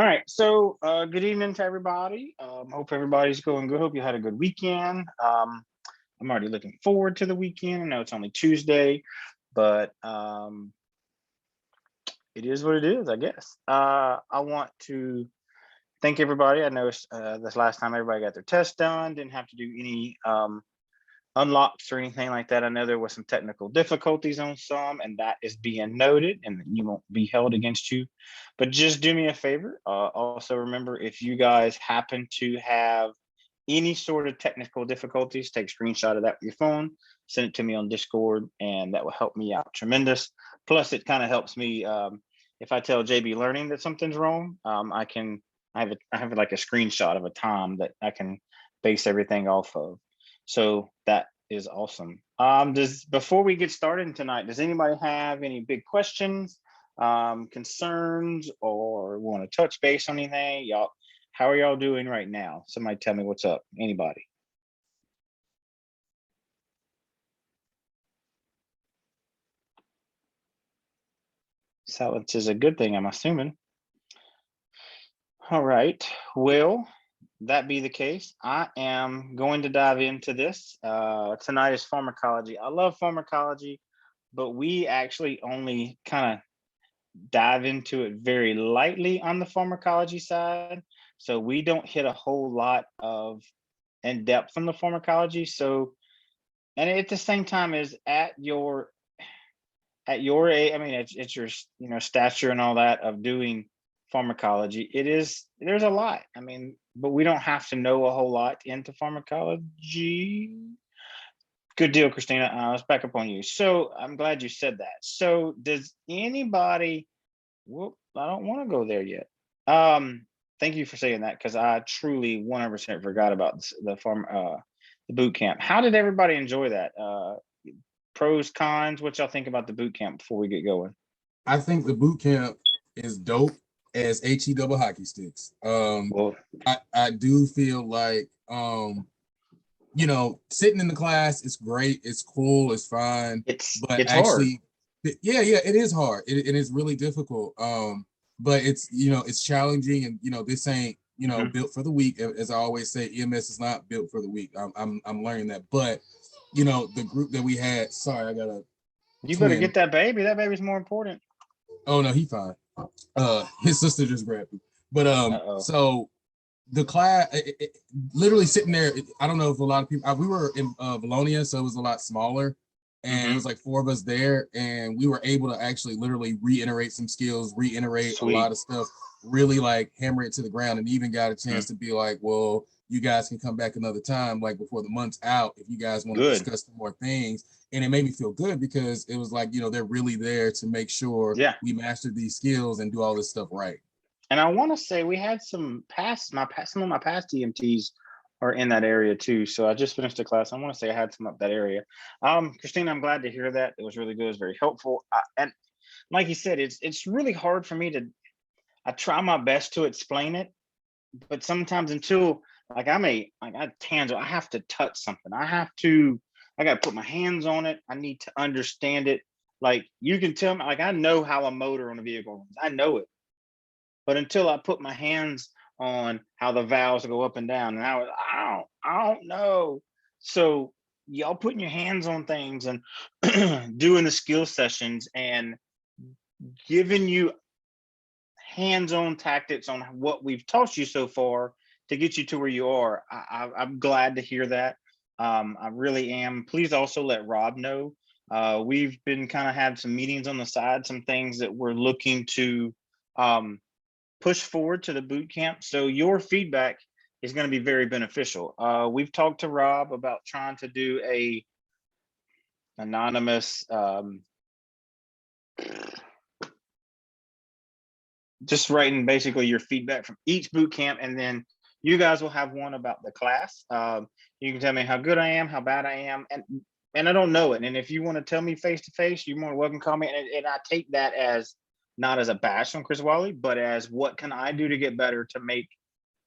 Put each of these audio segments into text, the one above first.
All right, so good evening to everybody. Hope everybody's going good. Hope you had a good weekend. I'm already looking forward to the weekend. I know it's only Tuesday, but it is what it is, I guess. I want to thank everybody. I know this last time everybody got their test done, didn't have to do any unlocks or anything like that. I know there was some technical difficulties on some, and that is being noted, and you won't be held against you. But just do me a favor. Also remember, if you guys happen to have any sort of technical difficulties, take a screenshot of that with your phone, send it to me on Discord, and that will help me out tremendous. Plus, it kind of helps me if I tell JB Learning that something's wrong. I have like a screenshot of a time that I can base everything off of. So that is awesome. Before we get started tonight, does anybody have any big questions, concerns, or want to touch base on anything? Y'all, how are y'all doing right now? Somebody tell me what's up. Anybody? Silence is a good thing, I'm assuming. All right. Well, that be the case, I am going to dive into this. Tonight is pharmacology. I love pharmacology, but we actually only kind of dive into it very lightly on the pharmacology side. So we don't hit a whole lot of in depth on the pharmacology. So, and at the same time is at your age, I mean, it's your, stature and all that of doing pharmacology, there's a lot. I mean, but we don't have to know a whole lot into pharmacology. Good deal, Christina. Let's back up on you. So I'm glad you said that. So does anybody, whoop, I don't want to go there yet. Thank you for saying that, because I truly 100% forgot about the boot camp. How did everybody enjoy that? Pros, cons, what y'all think about the boot camp before we get going? I think the boot camp is dope as HE double hockey sticks. Well, I do feel like sitting in the class is great, it's cool, it's fine. But it's actually, hard. yeah, it is hard. It is really difficult. But it's challenging, and this ain't built for the weak. As I always say, EMS is not built for the weak. I'm learning that. But the group that we had, sorry, I got a You twin. better get that baby. That baby's more important. Oh no, he fine. His sister just grabbed him. But so the class, literally sitting there. I don't know if a lot of people. We were in Valonia, so it was a lot smaller, and it was like 4 of us there, and we were able to actually literally reiterate some skills, reiterate a lot of stuff, really like hammer it to the ground, and even got a chance to be like, well, you guys can come back another time, like before the month's out, if you guys want to discuss some more things. And it made me feel good because it was like, they're really there to make sure we master these skills and do all this stuff right. And I want to say we had some some of my past EMTs are in that area too. So I just finished the class. I want to say I had some up that area. Christina, I'm glad to hear that. It was really good. It was very helpful. And like you said, it's really hard for me I try my best to explain it, but sometimes until like I have to touch something. I got to put my hands on it. I need to understand it. Like you can tell me, like I know how a motor on a vehicle runs. I know it. But until I put my hands on how the valves go up and down, and I don't know. So y'all putting your hands on things and doing the skill sessions and giving you hands-on tactics on what we've taught you so far to get you to where you are. I'm glad to hear that. I really am. Please also let Rob know. We've been kind of had some meetings on the side, some things that we're looking to push forward to the boot camp. So your feedback is going to be very beneficial. We've talked to Rob about trying to do a anonymous just writing basically your feedback from each boot camp, and then you guys will have one about the class. You can tell me how good I am, how bad I am, and I don't know it. And if you want to tell me face to face, you're more welcome to call me. And I take that as not as a bash on Chris Wally, but as what can I do to get better to make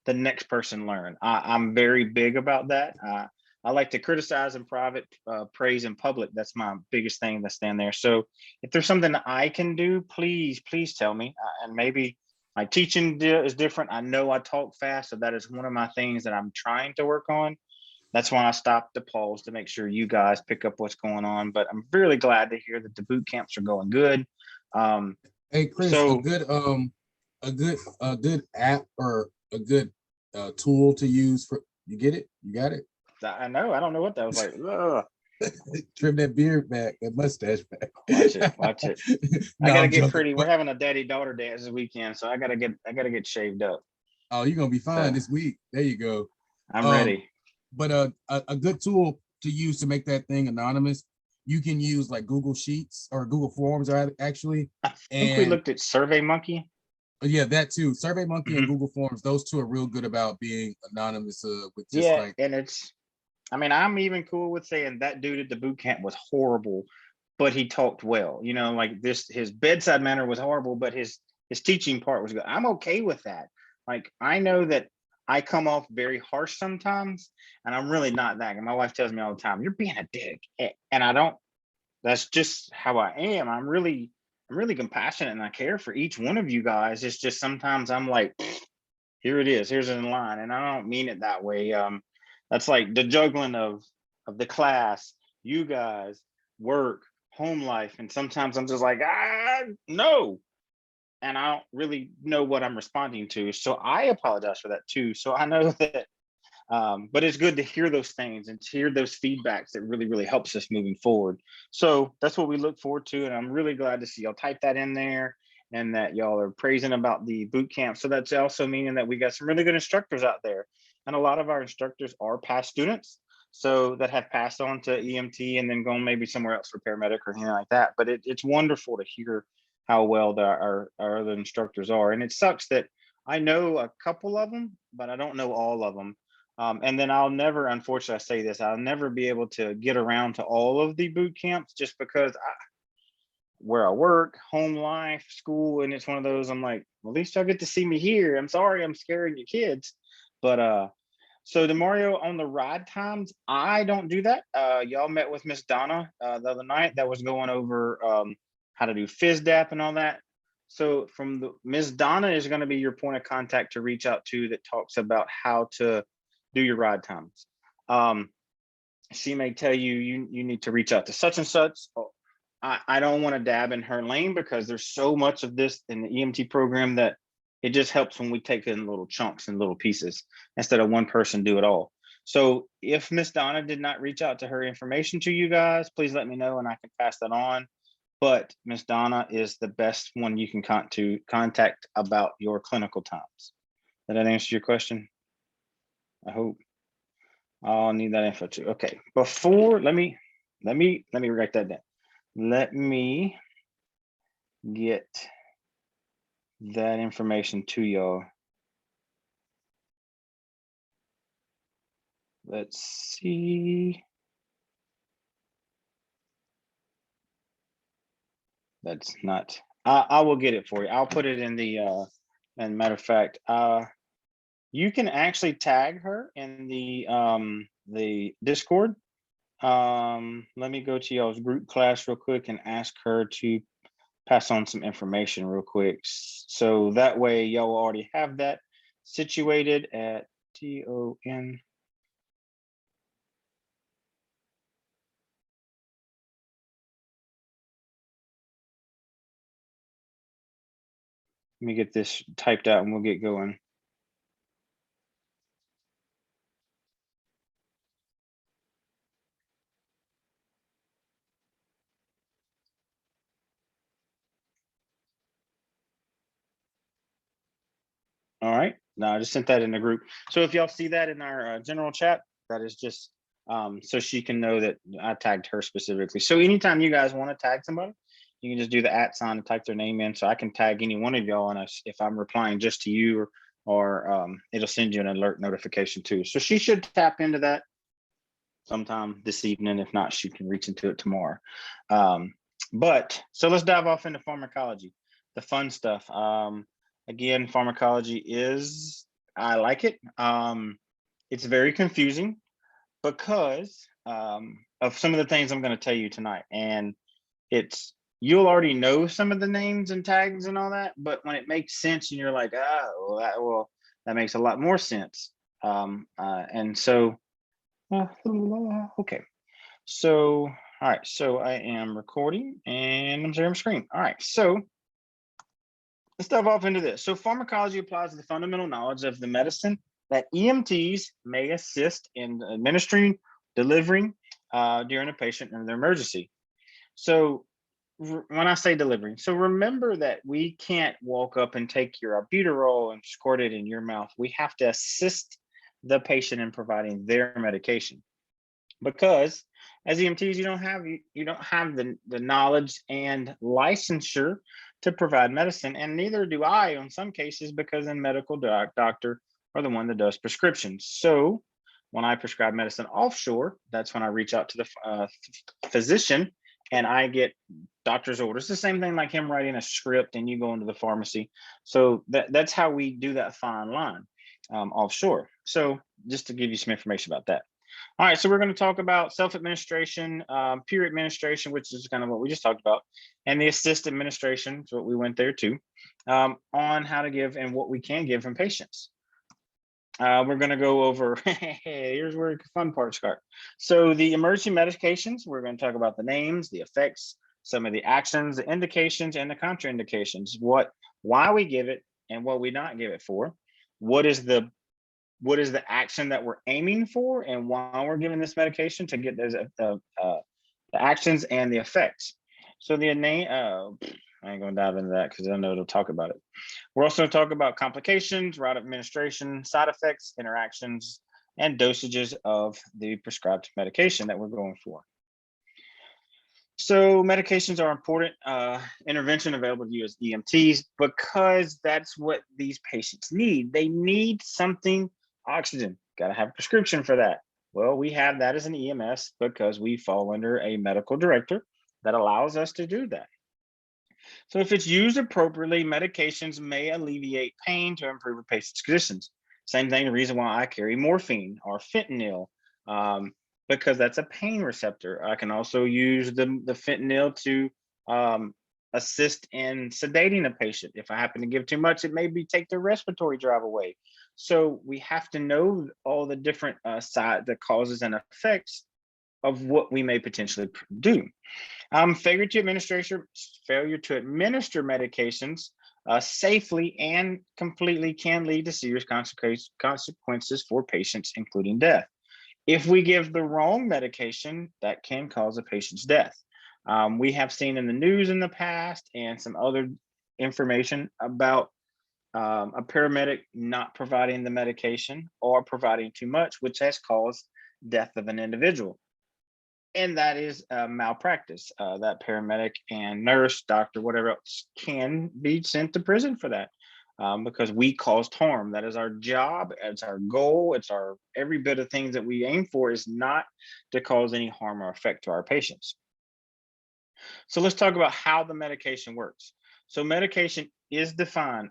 the next person learn. I'm very big about that. I like to criticize in private, praise in public. That's my biggest thing that's stand there. So if there's something that I can do, please tell me. And maybe my teaching is different. I know I talk fast, so that is one of my things that I'm trying to work on. That's why I stopped to pause to make sure you guys pick up what's going on. But I'm really glad to hear that the boot camps are going good. Hey Chris, so a good app or a good tool to use for, you get it? You got it? I know. I don't know what that was like. Ugh. Trim that beard back, that mustache back. Watch it. No, I gotta I'm get joking, pretty. We're but having a daddy-daughter dance this weekend, so I gotta get shaved up. oh, you're gonna be fine So this week. There you go. I'm ready. But a good tool to use to make that thing anonymous, you can use like Google Sheets or Google Forms, actually. I think we looked at SurveyMonkey. Yeah, that too. SurveyMonkey and Google Forms, those two are real good about being anonymous with just like. And I mean, I'm even cool with saying that dude at the boot camp was horrible, but he talked well. You know, like his bedside manner was horrible, but his teaching part was good. I'm okay with that. Like, I know that I come off very harsh sometimes, and I'm really not that. And my wife tells me all the time, "You're being a dick," and I don't. That's just how I am. I'm really compassionate, and I care for each one of you guys. It's just sometimes I'm like, here it is, here's it in line, and I don't mean it that way. That's like the juggling of the class, you guys, work, home life, and sometimes I'm just like, no, and I don't really know what I'm responding to. So I apologize for that too. So I know that, but it's good to hear those things and to hear those feedbacks that really helps us moving forward. So that's what we look forward to, and I'm really glad to see y'all type that in there and that y'all are praising about the boot camp. So that's also meaning that we got some really good instructors out there, and a lot of our instructors are past students, so that have passed on to EMT and then gone maybe somewhere else for paramedic or anything like that. But it's wonderful to hear how well our other instructors are, and it sucks that I know a couple of them, but I don't know all of them. And then I'll never, unfortunately, I say this, I'll never be able to get around to all of the boot camps just because where I work, home life, school, and it's one of those, I'm like, well, at least y'all get to see me here. I'm sorry I'm scaring your kids. But so the Mario, on the ride times, I don't do that. Y'all met with Miss Donna the other night that was going over how to do FISDAP and all that. So from the Miss Donna is going to be your point of contact to reach out to, that talks about how to do your ride times. She may tell you, you need to reach out to such and such. I don't want to dab in her lane because there's so much of this in the EMT program that it just helps when we take it in little chunks and little pieces instead of one person do it all. So if Miss Donna did not reach out to her information to you guys, please let me know and I can pass that on. But Miss Donna is the best one you can contact about your clinical times. Did that answer your question? I hope. I'll need that info too. Okay, before let me write that down. Let me get that information to y'all. Let's see. That's not, I will get it for you. I'll put it in the, and matter of fact, you can actually tag her in the Discord. Let me go to y'all's group class real quick and ask her to pass on some information real quick. So that way y'all already have that situated at TON. Let me get this typed out and we'll get going. All right, now I just sent that in the group. So if y'all see that in our general chat, that is just so she can know that I tagged her specifically. So anytime you guys want to tag somebody, you can just do the @ sign and type their name in, so I can tag any one of y'all, and if I'm replying just to you, or it'll send you an alert notification too. So she should tap into that sometime this evening. If not, she can reach into it tomorrow. But so let's dive off into pharmacology, the fun stuff. Again, pharmacology is, I like it. It's very confusing because of some of the things I'm going to tell you tonight. And it's, you'll already know some of the names and tags and all that, but when it makes sense and you're like, well, that makes a lot more sense. And so, okay. So, all right, so I am recording and I'm sharing screen. All right, so let's dive off into this. So pharmacology applies the fundamental knowledge of the medicine that EMTs may assist in administering, delivering during a patient in their emergency. So when I say delivering, so remember that we can't walk up and take your albuterol and squirt it in your mouth. We have to assist the patient in providing their medication, because as EMTs, you don't have the knowledge and licensure to provide medicine, and neither do I in some cases, because a medical doctor are the one that does prescriptions. So when I prescribe medicine offshore, that's when I reach out to the physician and I get doctor's orders. The same thing like him writing a script and you go into the pharmacy. So that's how we do that fine line offshore. So just to give you some information about that. All right, so we're going to talk about self-administration, peer administration, which is kind of what we just talked about, and the assist administration, is what we went there too, on how to give and what we can give from patients. We're going to go over, here's where the fun parts start. So the emergency medications, we're going to talk about the names, the effects, some of the actions, the indications, and the contraindications, why we give it and what we not give it for, what is the action that we're aiming for and why we're giving this medication to get those the actions and the effects. So the name, I ain't gonna dive into that because I know it'll talk about it. We're also gonna talk about complications, route of administration, side effects, interactions, and dosages of the prescribed medication that we're going for. So medications are important intervention available to you as EMTs because that's what these patients need. They need something, oxygen, got to have a prescription for that. Well, we have that as an EMS because we fall under a medical director that allows us to do that. So if it's used appropriately, medications may alleviate pain to improve a patient's conditions. Same thing, the reason why I carry morphine or fentanyl, because that's a pain receptor. I can also use the fentanyl to assist in sedating a patient. If I happen to give too much, it may take the respiratory drive away. So we have to know all the different the causes and effects of what we may potentially do. Failure to administer medications safely and completely can lead to serious consequences for patients, including death. If we give the wrong medication, that can cause a patient's death. We have seen in the news in the past and some other information about a paramedic not providing the medication or providing too much, which has caused death of an individual. And that is malpractice. That paramedic and nurse, doctor, whatever else can be sent to prison for that because we caused harm. That is our job. It's our goal. It's our every bit of things that we aim for is not to cause any harm or effect to our patients. So let's talk about how the medication works. So medication is defined,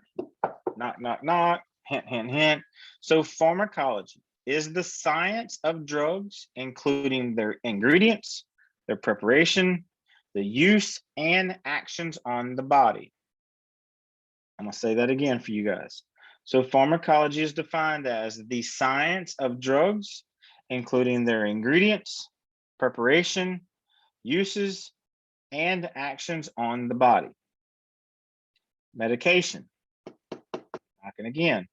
knock, knock, knock, hint, hint, hint. So pharmacology is the science of drugs, including their ingredients, their preparation, the use, and actions on the body. I'm gonna say that again for you guys. So pharmacology is defined as the science of drugs, including their ingredients, preparation, uses, and actions on the body. Medication, knocking again,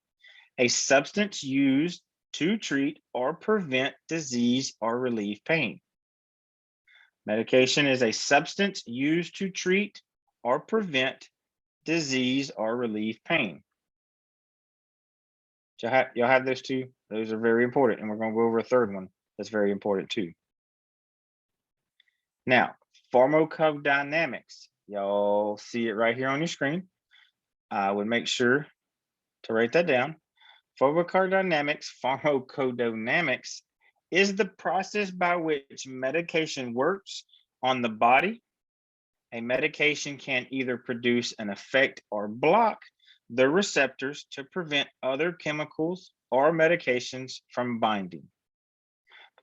a substance used to treat or prevent disease or relieve pain. Medication is a substance used to treat or prevent disease or relieve pain. Y'all have those two? Those are very important, and we're going to go over a third one that's very important too. Now, pharmacodynamics. Y'all see it right here on your screen. I would make sure to write that down. Pharmacodynamics is the process by which medication works on the body. A medication can either produce an effect or block the receptors to prevent other chemicals or medications from binding.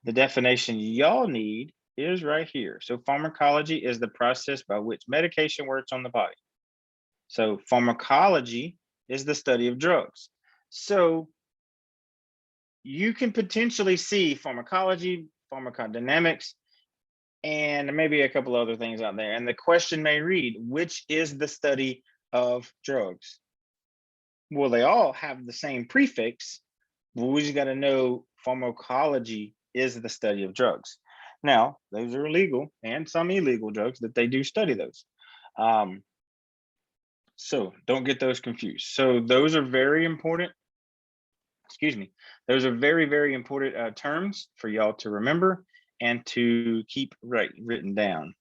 The definition y'all need is right here. So pharmacology is the process by which medication works on the body. So pharmacology is the study of drugs. So you can potentially see pharmacology, pharmacodynamics, and maybe a couple other things out there. And the question may read, which is the study of drugs? Well, they all have the same prefix, but we just got to know pharmacology is the study of drugs. Now, those are legal and some illegal drugs that they do study those. So don't get those confused. So those are very important. Excuse me. Those are very, very important terms for y'all to remember and to keep written down.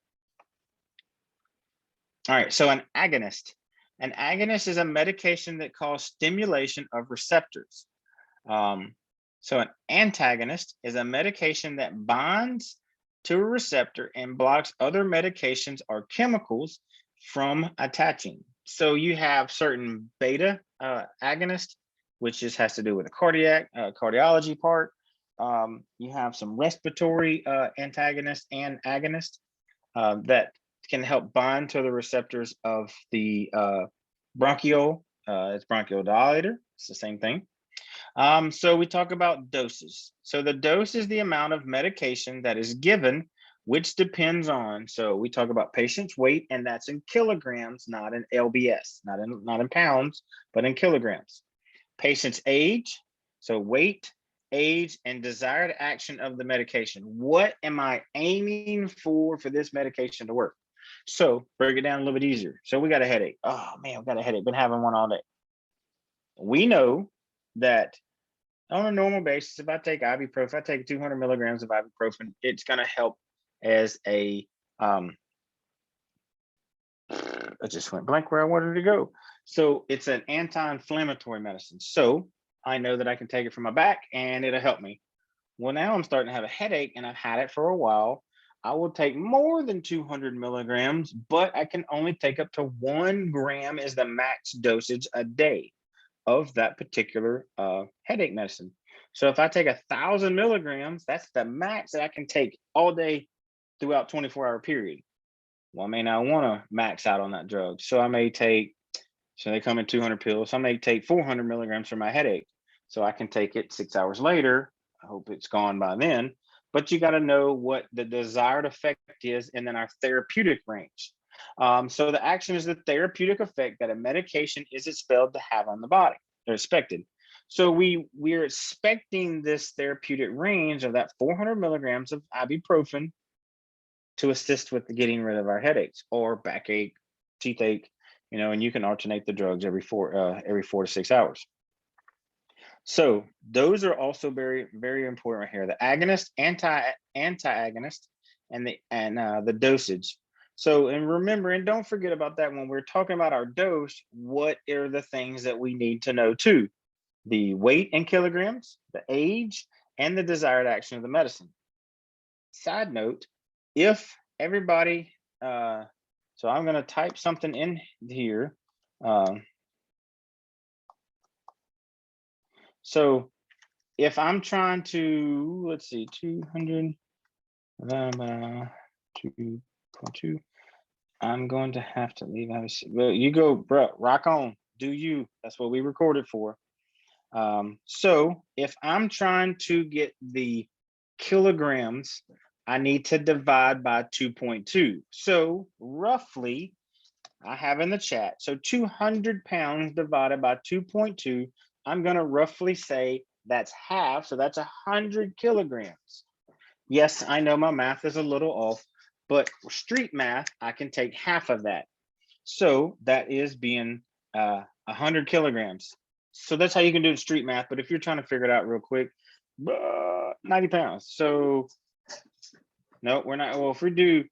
All right, so an agonist. An agonist is a medication that causes stimulation of receptors. So an antagonist is a medication that binds to a receptor and blocks other medications or chemicals from attaching. So you have certain beta agonist, which just has to do with the cardiology part. You have some respiratory antagonist and agonist that can help bind to the receptors of the bronchial. It's bronchial dilator. It's the same thing. So we talk about doses. So the dose is the amount of medication that is given, which depends on, so we talk about patient's weight, and that's in kilograms, not in lbs, not in pounds, but in kilograms. Patient's age, so weight, age, and desired action of the medication. What am I aiming for this medication to work? So break it down a little bit easier. So we got a headache. Oh man, we got a headache. Been having one all day. We know that on a normal basis, if I take ibuprofen, if I take 200 milligrams of ibuprofen, it's going to help as a, I just went blank where I wanted to go. So it's an anti-inflammatory medicine. So I know that I can take it for my back and it'll help me. Well, now I'm starting to have a headache and I've had it for a while. I will take more than 200 milligrams, but I can only take up to 1 gram is the max dosage a day of that particular headache medicine. So if I take 1,000 milligrams, that's the max that I can take all day throughout 24-hour period. Well, I may not want to max out on that drug. So I may take, so they come in 200 pills. So I may take 400 milligrams for my headache. So I can take it 6 hours later. I hope it's gone by then. But you got to know what the desired effect is and then our therapeutic range. So the action is the therapeutic effect that a medication is expelled to have on the body, or expected. So we're expecting this therapeutic range of that 400 milligrams of ibuprofen to assist with the getting rid of our headaches or backache, toothache, and you can alternate the drugs every 4 to 6 hours. So those are also very, very important right here. The agonist, anti-agonist, and the dosage. So, and remember, and don't forget about that when we're talking about our dose, what are the things that we need to know too? The weight in kilograms, the age, and the desired action of the medicine. Side note, if everybody, so I'm going to type something in here. So if I'm trying to, let's see, 200 divided by 2.2, I'm going to have to leave. Well, you go, bro, rock on, do you. That's what we recorded for. So if I'm trying to get the kilograms, I need to divide by 2.2. So roughly, I have in the chat, so 200 pounds divided by 2.2, I'm going to roughly say that's half, so that's 100 kilograms. Yes, I know my math is a little off, but street math, I can take half of that. So that is being 100 kilograms. So that's how you can do the street math, but if you're trying to figure it out real quick, 90 pounds. So no, we're not, well, if we do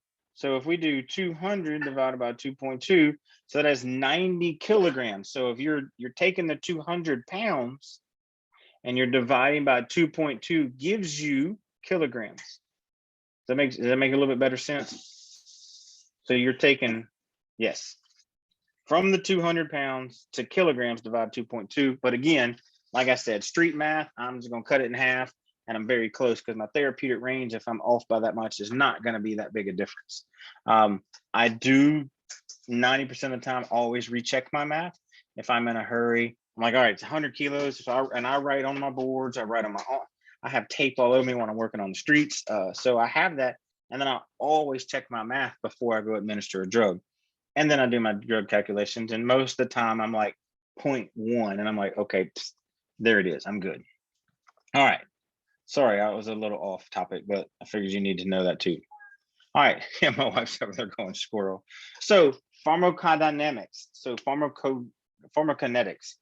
200 divided by 2.2, so that's 90 kilograms. So if you're taking the 200 pounds and you're dividing by 2.2 gives you kilograms. Does that make a little bit better sense? So you're taking, yes, from the 200 pounds to kilograms divided 2.2. But again, like I said, street math, I'm just gonna cut it in half. and I'm very close, because my therapeutic range, if I'm off by that much, is not going to be that big a difference. I do 90% of the time always recheck my math. If I'm in a hurry, I'm like, all right, it's 100 kilos. So I write on my boards, I write on my, I have tape all over me when I'm working on the streets. So I have that. And then I always check my math before I go administer a drug. And then I do my drug calculations. And most of the time I'm like 0.1, and I'm like, okay, there it is. I'm good. All right. Sorry, I was a little off topic, but I figured you need to know that too. All right. Yeah, my wife's over there going squirrel. So pharmacodynamics. So pharmacokinetics.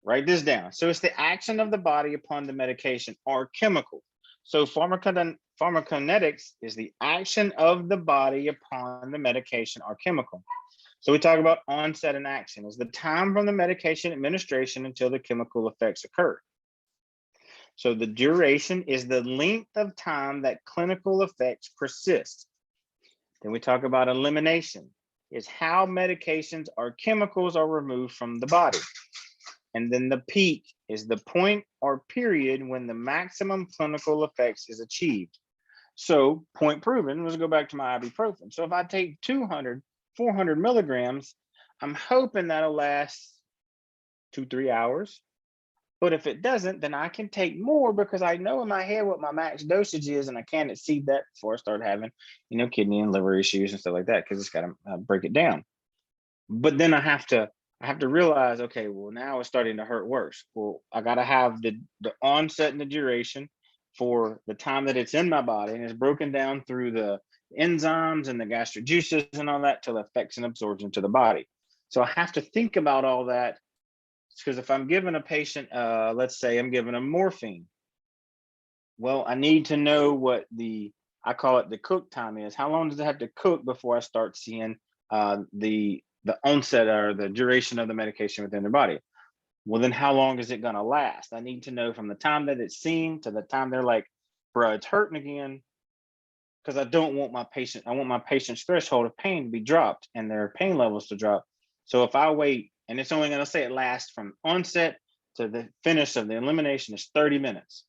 Write this down. So it's the action of the body upon the medication or chemical. So pharmacokinetics is the action of the body upon the medication or chemical. So we talk about onset and action is the time from the medication administration until the chemical effects occur. So the duration is the length of time that clinical effects persist. Then we talk about elimination is how medications or chemicals are removed from the body. And then the peak is the point or period when the maximum clinical effects is achieved. So point proven, let's go back to my ibuprofen. So if I take 200, 400 milligrams, I'm hoping that'll last 2-3 hours. But if it doesn't, then I can take more, because I know in my head what my max dosage is, and I can't exceed that before I start having, kidney and liver issues and stuff like that, because it's got to break it down. But then I have to realize, okay, well, now it's starting to hurt worse. Well, I got to have the onset and the duration for the time that it's in my body, and it's broken down through the enzymes and the gastric juices and all that till it affects and absorbs into the body. So I have to think about all that, because if I'm giving a patient, let's say I'm giving them morphine, well, I need to know what I call it the cook time is. How long does it have to cook before I start seeing the onset or the duration of the medication within their body? Well, then how long is it going to last? I need to know from the time that it's seen to the time they're like, bro, it's hurting again, because I don't want my patient's threshold of pain to be dropped and their pain levels to drop. So if I wait, and it's only going to say it lasts from onset to the finish of the elimination is 30 minutes.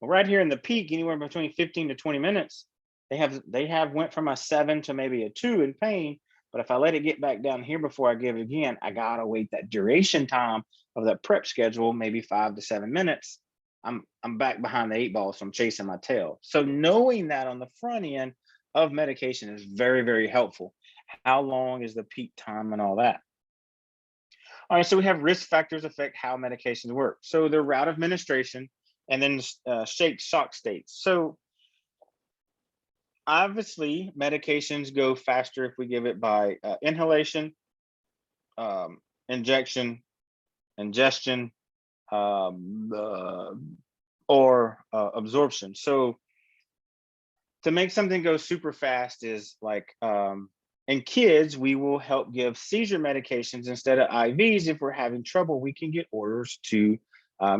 Well, right here in the peak, anywhere between 15 to 20 minutes, they have went from a 7 to maybe a 2 in pain. But if I let it get back down here before I give it again, I gotta wait that duration time of that prep schedule, maybe 5 to 7 minutes. I'm back behind the 8 ball, so I'm chasing my tail. So knowing that on the front end of medication is very, very helpful. How long is the peak time and all that? All right, so we have risk factors affect how medications work. So the route of administration, and then shock states. So obviously medications go faster if we give it by inhalation, injection, ingestion, or absorption. So to make something go super fast is like, in kids, we will help give seizure medications instead of IVs. If we're having trouble, we can get orders to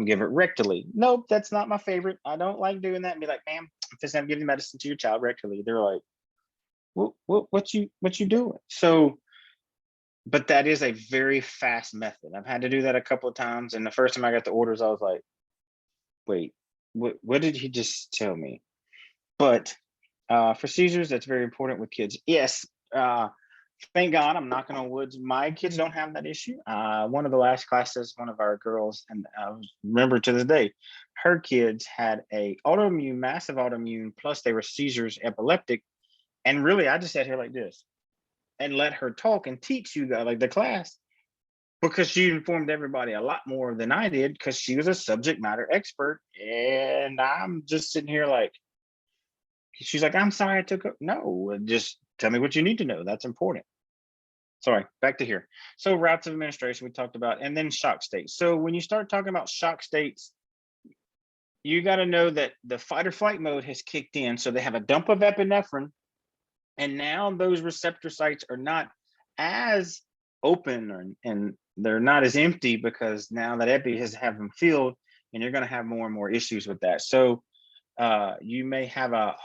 give it rectally. Nope, that's not my favorite. I don't like doing that and be like, ma'am, I'm giving medicine to your child rectally. They're like, what you doing? So, but that is a very fast method. I've had to do that a couple of times. And the first time I got the orders, I was like, wait, what did he just tell me? But for seizures, that's very important with kids. Yes, thank God, I'm knocking on wood, my kids don't have that issue. One of the last classes, one of our girls, and I remember to this day, her kids had a massive autoimmune, plus they were seizures, epileptic. And really, I just sat here like this and let her talk and teach you guys, like the class, because she informed everybody a lot more than I did, because she was a subject matter expert. And I'm just sitting here like, she's like, I'm sorry I took it. No, just tell me what you need to know. That's important. Sorry, back to here. So routes of administration we talked about, and then shock states. So when you start talking about shock states, you got to know that the fight or flight mode has kicked in. So they have a dump of epinephrine, and now those receptor sites are not as open, and they're not as empty, because now that epi has have them filled, and you're going to have more and more issues with that. So you may have a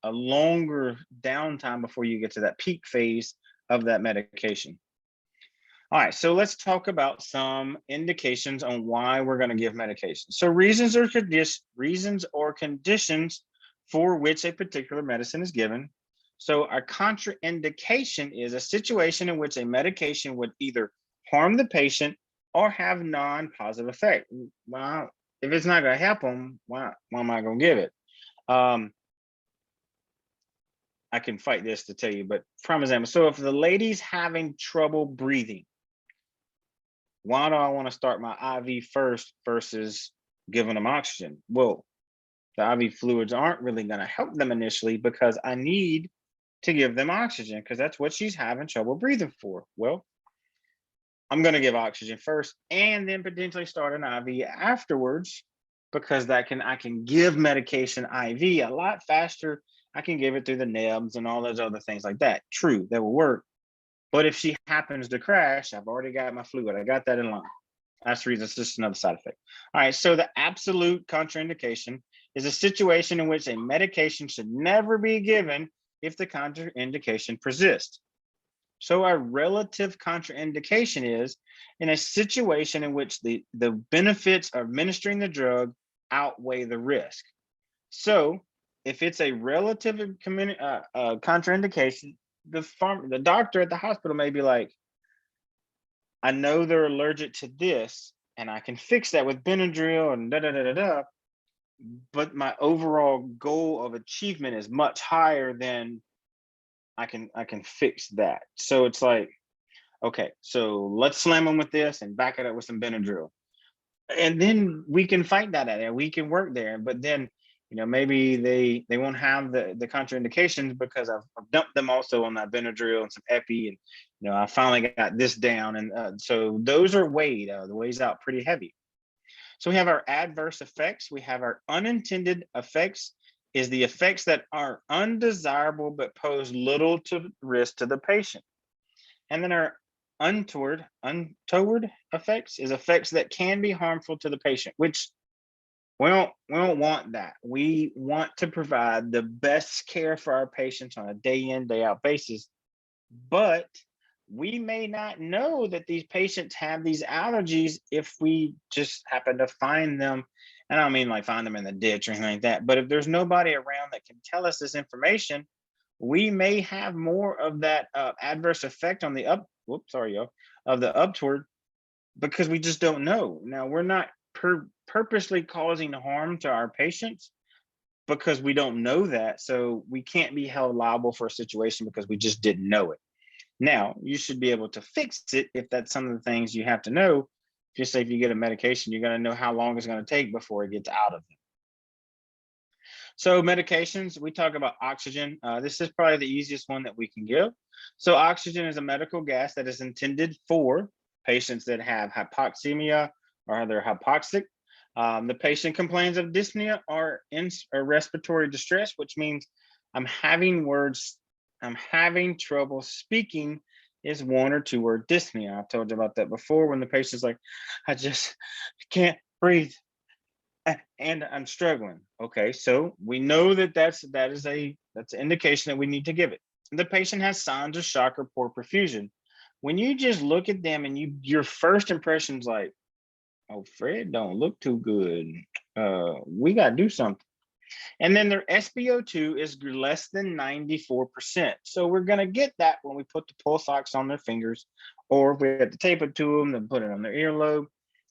longer downtime before you get to that peak phase of that medication. All right, so let's talk about some indications on why we're going to give medication. So reasons or conditions for which a particular medicine is given. So a contraindication is a situation in which a medication would either harm the patient or have non-positive effect. Well, if it's not going to help them, why am I going to give it? I can fight this to tell you, but for example, so if the lady's having trouble breathing, why do I want to start my IV first versus giving them oxygen? Well, the IV fluids aren't really going to help them initially because I need to give them oxygen because that's what she's having trouble breathing for. Well, I'm going to give oxygen first and then potentially start an IV afterwards because I can give medication IV a lot faster. I can give it through the nebs and all those other things like that. True, that will work. But if she happens to crash, I've already got my fluid. I got that in line. That's the reason it's just another side effect. All right, so the absolute contraindication is a situation in which a medication should never be given if the contraindication persists. So a relative contraindication is in a situation in which the benefits of administering the drug outweigh the risk. So if it's a relative contraindication, the doctor at the hospital may be like, I know they're allergic to this and I can fix that with Benadryl and but my overall goal of achievement is much higher than I can fix that. So it's like, okay, so let's slam them with this and back it up with some Benadryl. And then we can fight that at it. We can work there. But then, maybe they won't have the contraindications because I've dumped them also on that Benadryl and some Epi, and I finally got this down. And so those are weighed. The weighs out pretty heavy. So we have our adverse effects. We have our unintended effects, is the effects that are undesirable but pose little to risk to the patient. And then our untoward effects is effects that can be harmful to the patient, which we don't want that. We want to provide the best care for our patients on a day in, day out basis. But we may not know that these patients have these allergies if we just happen to find them. And I don't mean like find them in the ditch or anything like that. But if there's nobody around that can tell us this information, we may have more of that adverse effect on the upward because we just don't know. Now, we're not purposely causing harm to our patients because we don't know that. So we can't be held liable for a situation because we just didn't know it. Now, you should be able to fix it if that's some of the things you have to know. Just say if you get a medication, you're going to know how long it's going to take before it gets out of them. So medications, we talk about oxygen. This is probably the easiest one that we can give. So oxygen is a medical gas that is intended for patients that have hypoxemia or they're hypoxic. The patient complains of dyspnea or respiratory distress, which means I'm having trouble speaking is 1 or 2 word dyspnea. I've told you about that before when the patient's like, I just can't breathe and I'm struggling. Okay, so we know that's an indication that we need to give it. The patient has signs of shock or poor perfusion. When you just look at them and your first impression is like, oh, Fred don't look too good. We got to do something. And then their SpO2 is less than 94%. So we're going to get that when we put the pulse ox on their fingers, or if we have to tape it to them, then put it on their earlobe.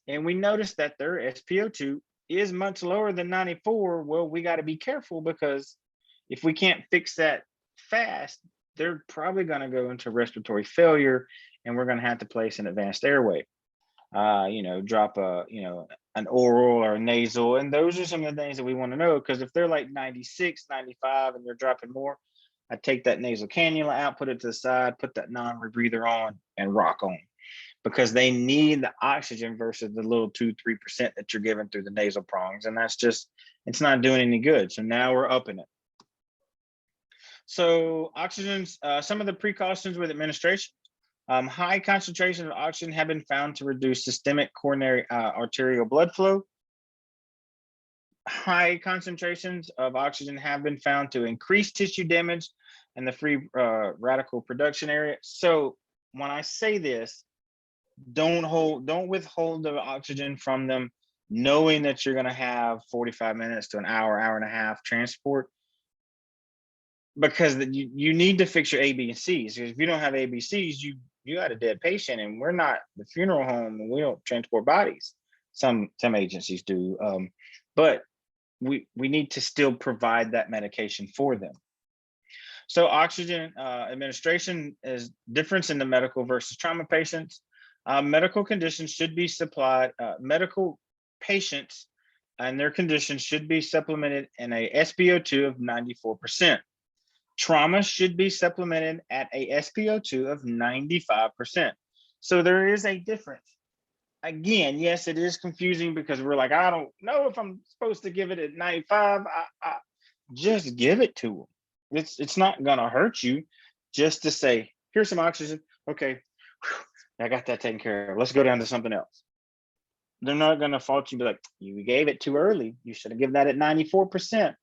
And we notice that their SpO2 is much lower than 94. Well, we got to be careful because if we can't fix that fast, they're probably going to go into respiratory failure and we're going to have to place an advanced airway. Drop an oral or a nasal. And those are some of the things that we want to know, because if they're like 96, 95 and they're dropping more, I take that nasal cannula out, put it to the side, put that non-rebreather on and rock on, because they need the oxygen versus the little 2-3% that you're giving through the nasal prongs. And it's not doing any good. So now we're upping it. So oxygen's, some of the precautions with administration. High concentrations of oxygen have been found to reduce systemic coronary arterial blood flow. High concentrations of oxygen have been found to increase tissue damage and the free radical production area. So when I say this, don't withhold the oxygen from them, knowing that you're going to have 45 minutes to an hour, hour and a half transport, because you need to fix your A, B, and C's. Because if you don't have A, B, C's, you got a dead patient, and we're not the funeral home, and we don't transport bodies. Some agencies do, but we need to still provide that medication for them. So oxygen administration is difference in the medical versus trauma patients. Medical conditions should be supplied. Medical patients and their conditions should be supplemented in a SpO2 of 94%. Trauma should be supplemented at a SpO2 of 95%. So there is a difference. Again, yes, it is confusing because we're like, I don't know if I'm supposed to give it at 95. I just give it to them. It's not gonna hurt you just to say, here's some oxygen. Okay, I got that taken care of. Let's go down to something else. They're not gonna fault you, be like, you gave it too early. You should have given that at 94%.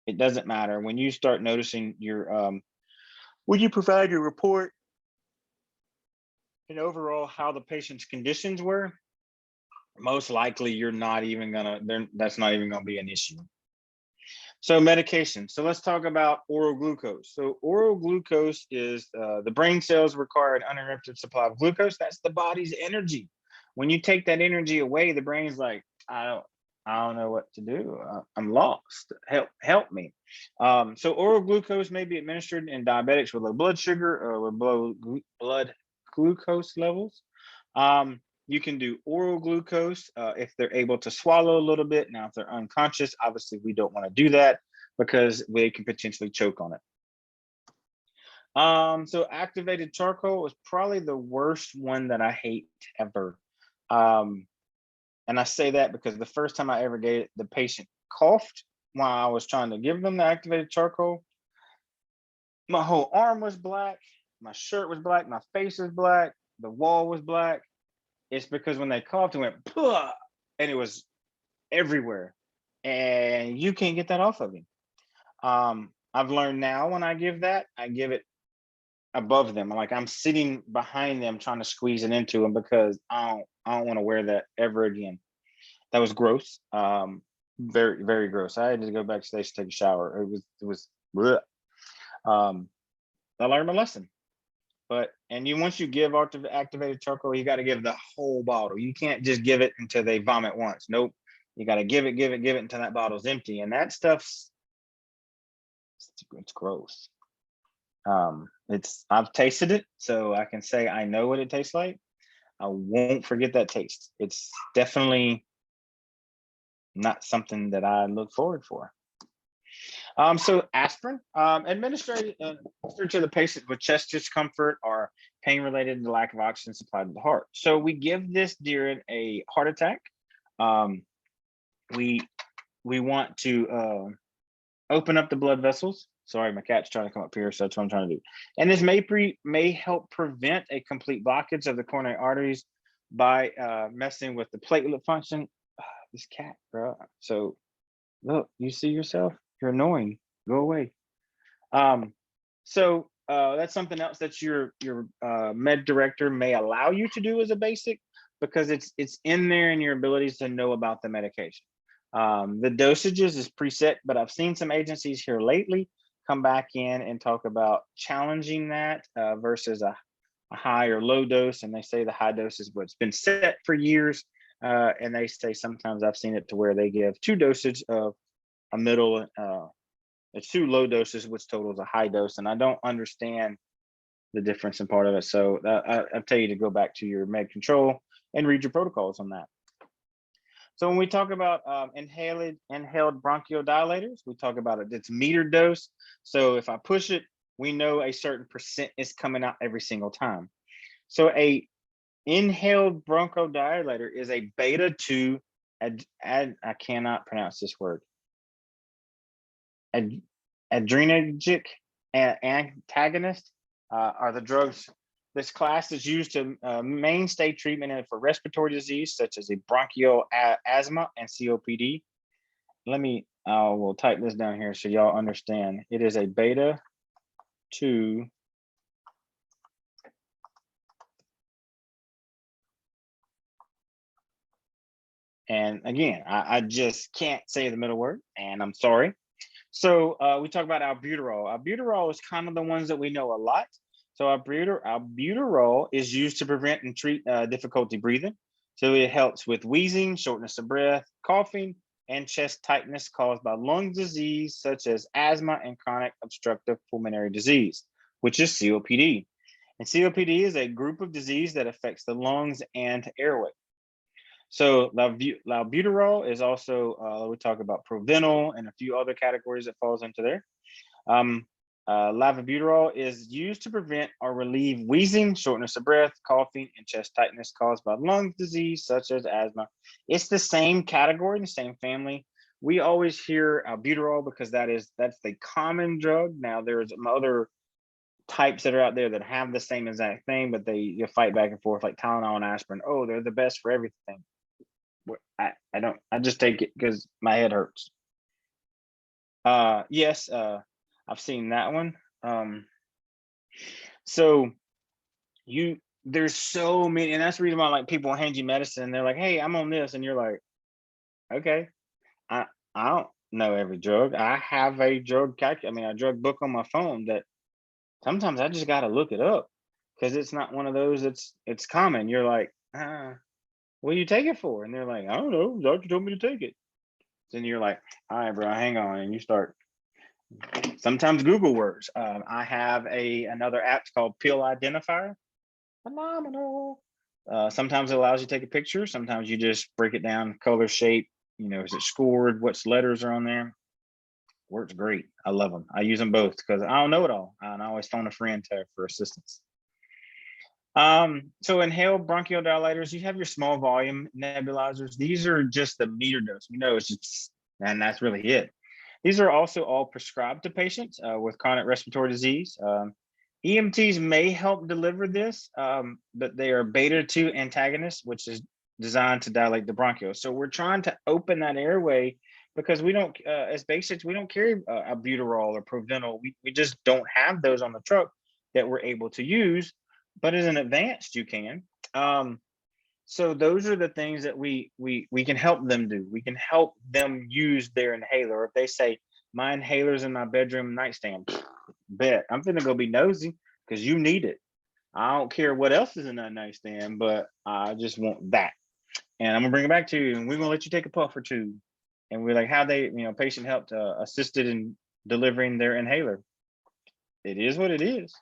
It doesn't matter. When you start noticing your when you provide your report and overall how the patient's conditions were, most likely you're not even gonna, that's not even gonna be an issue. So medication. So let's talk about oral glucose. So oral glucose is the brain cells require an uninterrupted supply of glucose. That's the body's energy. When you take that energy away, the brain's like, I don't know what to do. I'm lost. Help me. So oral glucose may be administered in diabetics with low blood sugar or with low blood glucose levels. You can do oral glucose if they're able to swallow a little bit. Now, if they're unconscious, obviously we don't want to do that because they can potentially choke on it. So activated charcoal is probably the worst one that I hate ever. And I say that because the first time I ever gave it, the patient coughed while I was trying to give them the activated charcoal. My whole arm was black, my shirt was black, my face was black, the wall was black. It's because when they coughed, it went, "Puh," and it was everywhere, and you can't get that off of him. I've learned now when I give that, I give it above them. Like I'm sitting behind them trying to squeeze it into them because I don't want to wear that ever again. That was gross. Very, very gross. I had to go backstage to take a shower. It was bleh. I learned my lesson. But once you give activated charcoal, you got to give the whole bottle. You can't just give it until they vomit once. Nope. You got to give it until that bottle's empty. And that stuff's it's gross. I've tasted it, so I can say I know what it tastes like. I won't forget that taste. It's definitely not something that I look forward for. So aspirin, administered to the patient with chest discomfort or pain related to lack of oxygen supply to the heart. So we give this during a heart attack. We want to open up the blood vessels. Sorry, my cat's trying to come up here, so that's what I'm trying to do. And this may help prevent a complete blockage of the coronary arteries by messing with the platelet function. This cat, bro. So look, you see yourself? You're annoying. Go away. So that's something else that your med director may allow you to do as a basic, because it's in there in your abilities to know about the medication. The dosages is preset, but I've seen some agencies here lately come back in and talk about challenging that versus a high or low dose, and they say the high dose is what's been set for years, and they say sometimes I've seen it to where they give two dosage of a middle, it's two low doses, which totals a high dose, and I don't understand the difference in part of it. So I tell you to go back to your med control and read your protocols on that. So when we talk about inhaled bronchial dilators, we talk about its meter dose. So if I push it, we know a certain percent is coming out every single time. So a inhaled bronchodilator is a beta 2 I cannot pronounce this word. Adrenergic antagonist are the drugs. This class is used to mainstay treatment for respiratory disease such as a bronchial asthma and COPD. We'll type this down here so y'all understand. It is a beta 2 And again, I just can't say the middle word, and I'm sorry. So we talk about albuterol. Albuterol is kind of the ones that we know a lot. So albuterol is used to prevent and treat difficulty breathing. So it helps with wheezing, shortness of breath, coughing, and chest tightness caused by lung disease such as asthma and chronic obstructive pulmonary disease, which is COPD. And COPD is a group of disease that affects the lungs and airway. So albuterol is also, we talk about provenal and a few other categories that falls into there. Albuterol is used to prevent or relieve wheezing, shortness of breath, coughing, and chest tightness caused by lung disease such as asthma. It's the same category, the same family. We always hear albuterol because that's the common drug. Now there's other types that are out there that have the same exact thing, but you fight back and forth like Tylenol and aspirin. Oh, they're the best for everything. I just take it because my head hurts. Yes, I've seen that one. So there's so many, and that's the reason why like people hand you medicine and they're like, hey, I'm on this, and you're like, okay, I don't know every drug. I have a drug book on my phone that sometimes I just gotta look it up because it's not one of those it's common. You're like, what do you take it for? And they're like, I don't know, doctor told me to take it. Then you're like, all right, bro, hang on. And you start, sometimes Google works. I have another app called Pill Identifier. Phenomenal. Sometimes it allows you to take a picture. Sometimes you just break it down, color, shape, is it scored? What letters are on there? Works great. I love them. I use them both because I don't know it all. And I always phone a friend for assistance. So inhaled bronchial dilators, you have your small volume nebulizers. These are just the meter dose. It's just, and that's really it. These are also all prescribed to patients with chronic respiratory disease. EMTs may help deliver this, but they are beta-2 antagonists, which is designed to dilate the bronchioles. So we're trying to open that airway because we don't, as basics, we don't carry albuterol or provenal. We just don't have those on the truck that we're able to use. But as an advanced, you can. So those are the things that we can help them do. We can help them use their inhaler. If they say, my inhaler's in my bedroom nightstand, bet I'm gonna go be nosy because you need it. I don't care what else is in that nightstand, but I just want that. And I'm gonna bring it back to you, and we're gonna let you take a puff or two. And we're like, how they, patient helped assisted in delivering their inhaler. It is what it is.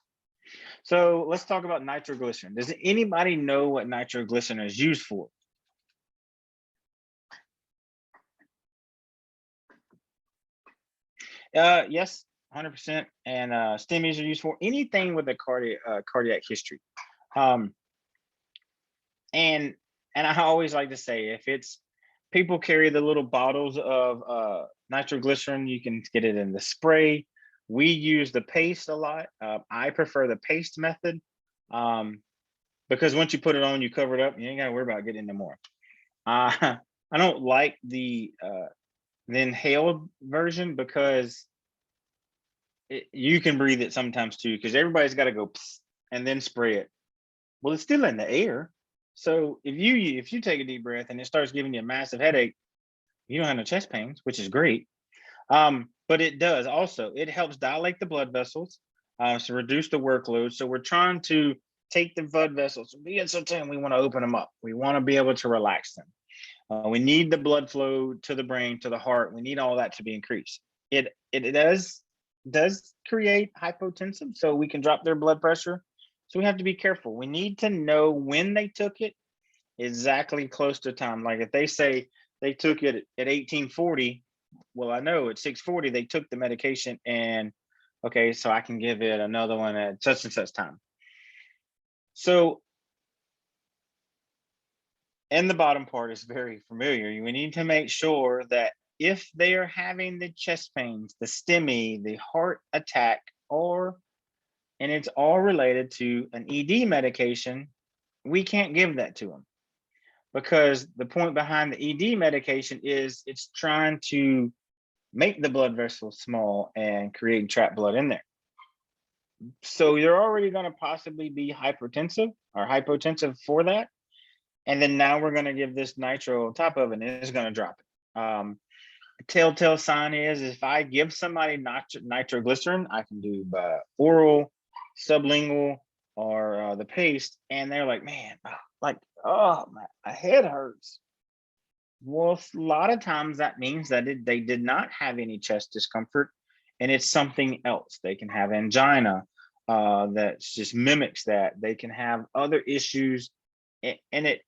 So let's talk about nitroglycerin. Does anybody know what nitroglycerin is used for? Yes, 100%. And STEMIs are used for anything with a cardiac history. And I always like to say, if it's people carry the little bottles of nitroglycerin, you can get it in the spray. We use the paste a lot. I prefer the paste method because once you put it on, you cover it up. You ain't got to worry about getting any more. I don't like the inhaled version because you can breathe it sometimes too, because everybody's got to go and then spray it. Well, it's still in the air. So if you take a deep breath and it starts giving you a massive headache, you don't have no chest pains, which is great. But it does also, it helps dilate the blood vessels to reduce the workload. So we're trying to take the blood vessels, being so tight, we want to open them up. We want to be able to relax them. We need the blood flow to the brain, to the heart. We need all that to be increased. It does create hypotensive, so we can drop their blood pressure. So we have to be careful. We need to know when they took it, exactly close to time. Like if they say they took it at 1840, well, I know at 6:40 they took the medication, and okay, so I can give it another one at such and such time. So, and the bottom part is very familiar. We need to make sure that if they are having the chest pains, the STEMI, the heart attack, and it's all related to an ED medication, we can't give that to them. Because the point behind the ED medication is it's trying to make the blood vessels small and create trapped blood in there. So you're already going to possibly be hypertensive or hypotensive for that. And then now we're going to give this nitro on top of it, and it's going to drop it. Telltale sign is if I give somebody nitroglycerin, I can do oral, sublingual, or the paste, and they're like, man, oh, my head hurts. Well, a lot of times that means that they did not have any chest discomfort, and it's something else. They can have angina that just mimics that. They can have other issues, and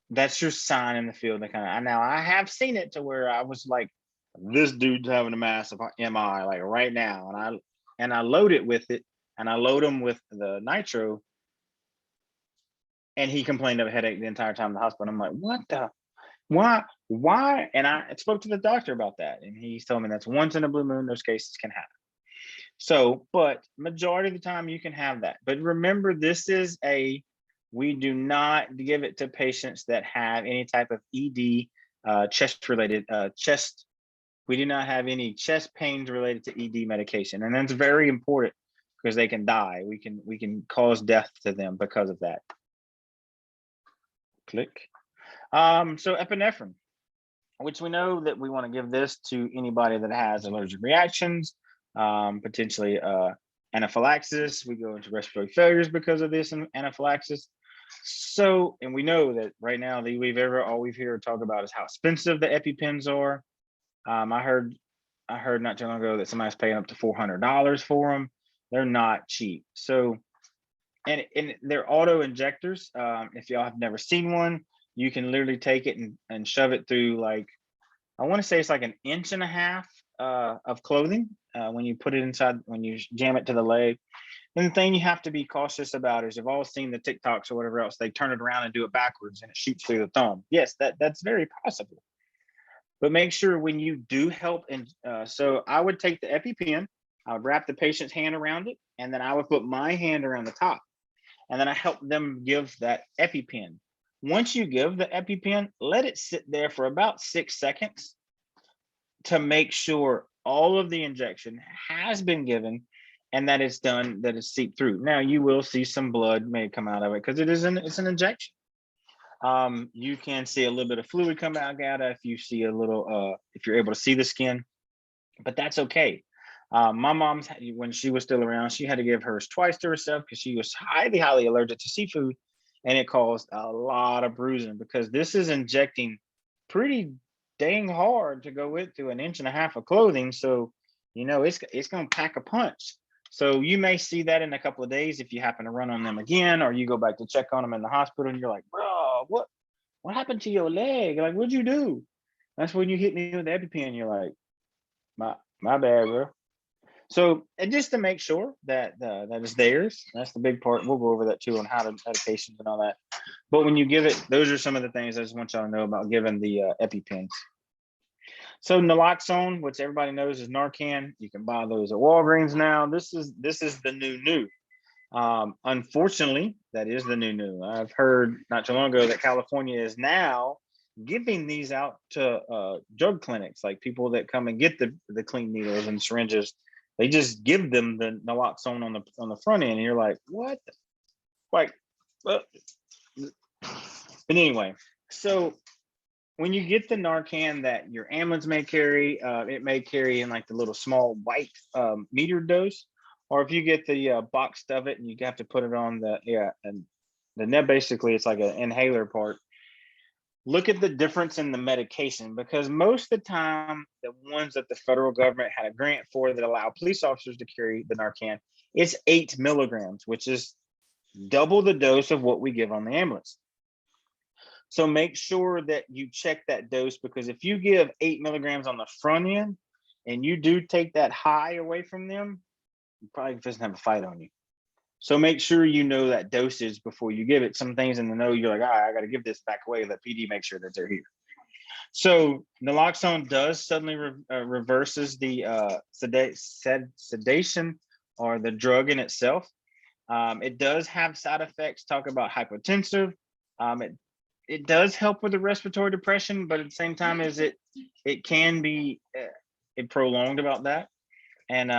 that's your sign in the field. Now I have seen it to where I was like, this dude's having a massive MI like right now, and I load it with it, and I load him with the nitro, and he complained of a headache the entire time in the hospital. I'm like, what the, why? And I spoke to the doctor about that, and he's telling me that's once in a blue moon, those cases can happen. So, but majority of the time you can have that. But remember, we do not give it to patients that have any type of ED, chest related, we do not have any chest pains related to ED medication. And that's very important because they can die. We can cause death to them because of that. Click. So epinephrine, which we know that we want to give this to anybody that has allergic reactions, potentially anaphylaxis. We go into respiratory failures because of this and anaphylaxis. So, and we know that right now all we've heard talk about is how expensive the EpiPens are. I heard not too long ago that somebody's paying up to $400 for them. They're not cheap. So, and they're auto injectors. If y'all have never seen one, you can literally take it and shove it through, like, I want to say it's like 1.5 inches of clothing when you put it inside, when you jam it to the leg. And the thing you have to be cautious about is you've all seen the TikToks or whatever else, they turn it around and do it backwards and it shoots through the thumb. Yes, that's very possible. But make sure when you do help, and so I would take the EpiPen, I would wrap the patient's hand around it, and then I would put my hand around the top, and then I help them give that EpiPen. Once you give the EpiPen, let it sit there for about 6 seconds to make sure all of the injection has been given and that it's done, that it's seeped through. Now you will see some blood may come out of it because it's an injection. You can see a little bit of fluid come out if you see a little, if you're able to see the skin, but that's okay. My mom's, when she was still around, she had to give hers twice to herself because she was highly allergic to seafood, and it caused a lot of bruising because this is injecting pretty dang hard to go through 1.5 inches of clothing. So, it's going to pack a punch. So you may see that in a couple of days if you happen to run on them again, or you go back to check on them in the hospital and you're like, bro, what happened to your leg? Like, what'd you do? That's when you hit me with the EpiPen. You're like, my bad, bro. So, and just to make sure that that is theirs, that's the big part. We'll go over that too on how to patients and all that. But when you give it, those are some of the things I just want y'all to know about giving the EpiPens. So Naloxone, which everybody knows is Narcan, you can buy those at Walgreens now. This is the new. Unfortunately, that is the new. I've heard not too long ago that California is now giving these out to drug clinics, like people that come and get the clean needles and syringes. They just give them the Naloxone on the front end, and you're like, what? Like, but anyway, so when you get the Narcan that your ambulance may carry, it may carry in like the little small white meter dose, or if you get the boxed of it and you have to put it on and the net, basically it's like an inhaler part. Look at the difference in the medication, because most of the time, the ones that the federal government had a grant for that allow police officers to carry the Narcan, it's 8 milligrams, which is double the dose of what we give on the ambulance. So make sure that you check that dose, because if you give 8 milligrams on the front end and you do take that high away from them, you probably doesn't have a fight on you. So make sure you know that dosage before you give it. Some things in the know, you're like, all right, I got to give this back away. Let PD make sure that they're here. So naloxone does suddenly reverses the sedation or the drug in itself. It does have side effects. Talk about hypotensive. It does help with the respiratory depression, but at the same time, it can be prolonged about that. And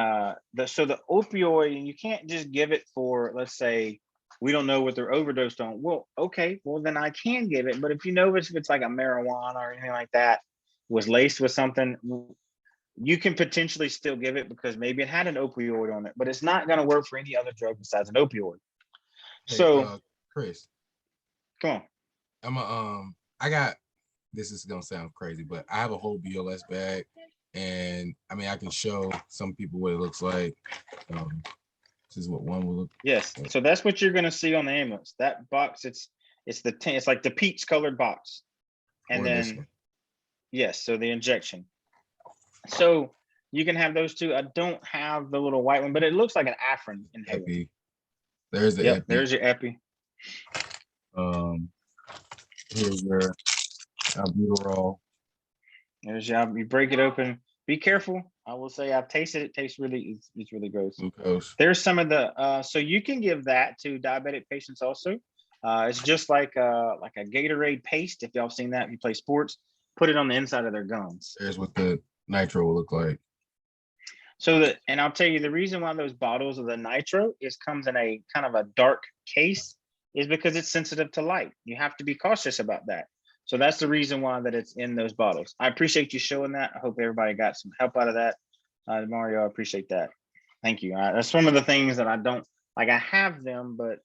so the opioid, you can't just give it for, let's say, we don't know what they're overdosed on. Well, okay, well then I can give it. But if you know if it's like a marijuana or anything like that was laced with something, you can potentially still give it because maybe it had an opioid on it, but it's not going to work for any other drug besides an opioid. Hey, So, Chris, come on. I got, this is gonna sound crazy, but I have a whole BLS bag, and I mean I can show some people what it looks like. This is what one will look. Yes, so that's what you're going to see on the ambulance. That box, it's it's like the peach colored box, and then yes, so the injection. So you can have those two. I don't have the little white one, but it looks like an Aspirin inhaler. Epi. There's the Yep, Epi. there's your Epi. Here's your Albuterol. There's your, you break it open. Be careful. I will say I've tasted it. Tastes really, it's really gross. Glucose. There's some of the, so you can give that to diabetic patients also. It's just like a Gatorade paste. If y'all seen that, if you play sports, put it on the inside of their gums. There's what the nitro will look like. So that, and I'll tell you the reason why those bottles of the nitro comes in a kind of a dark case is because it's sensitive to light. You have to be cautious about that. So that's the reason why that it's in those bottles. I appreciate you showing that. I hope everybody got some help out of that. Mario, I appreciate that. Thank you. That's one of the things that I don't like. I have them, but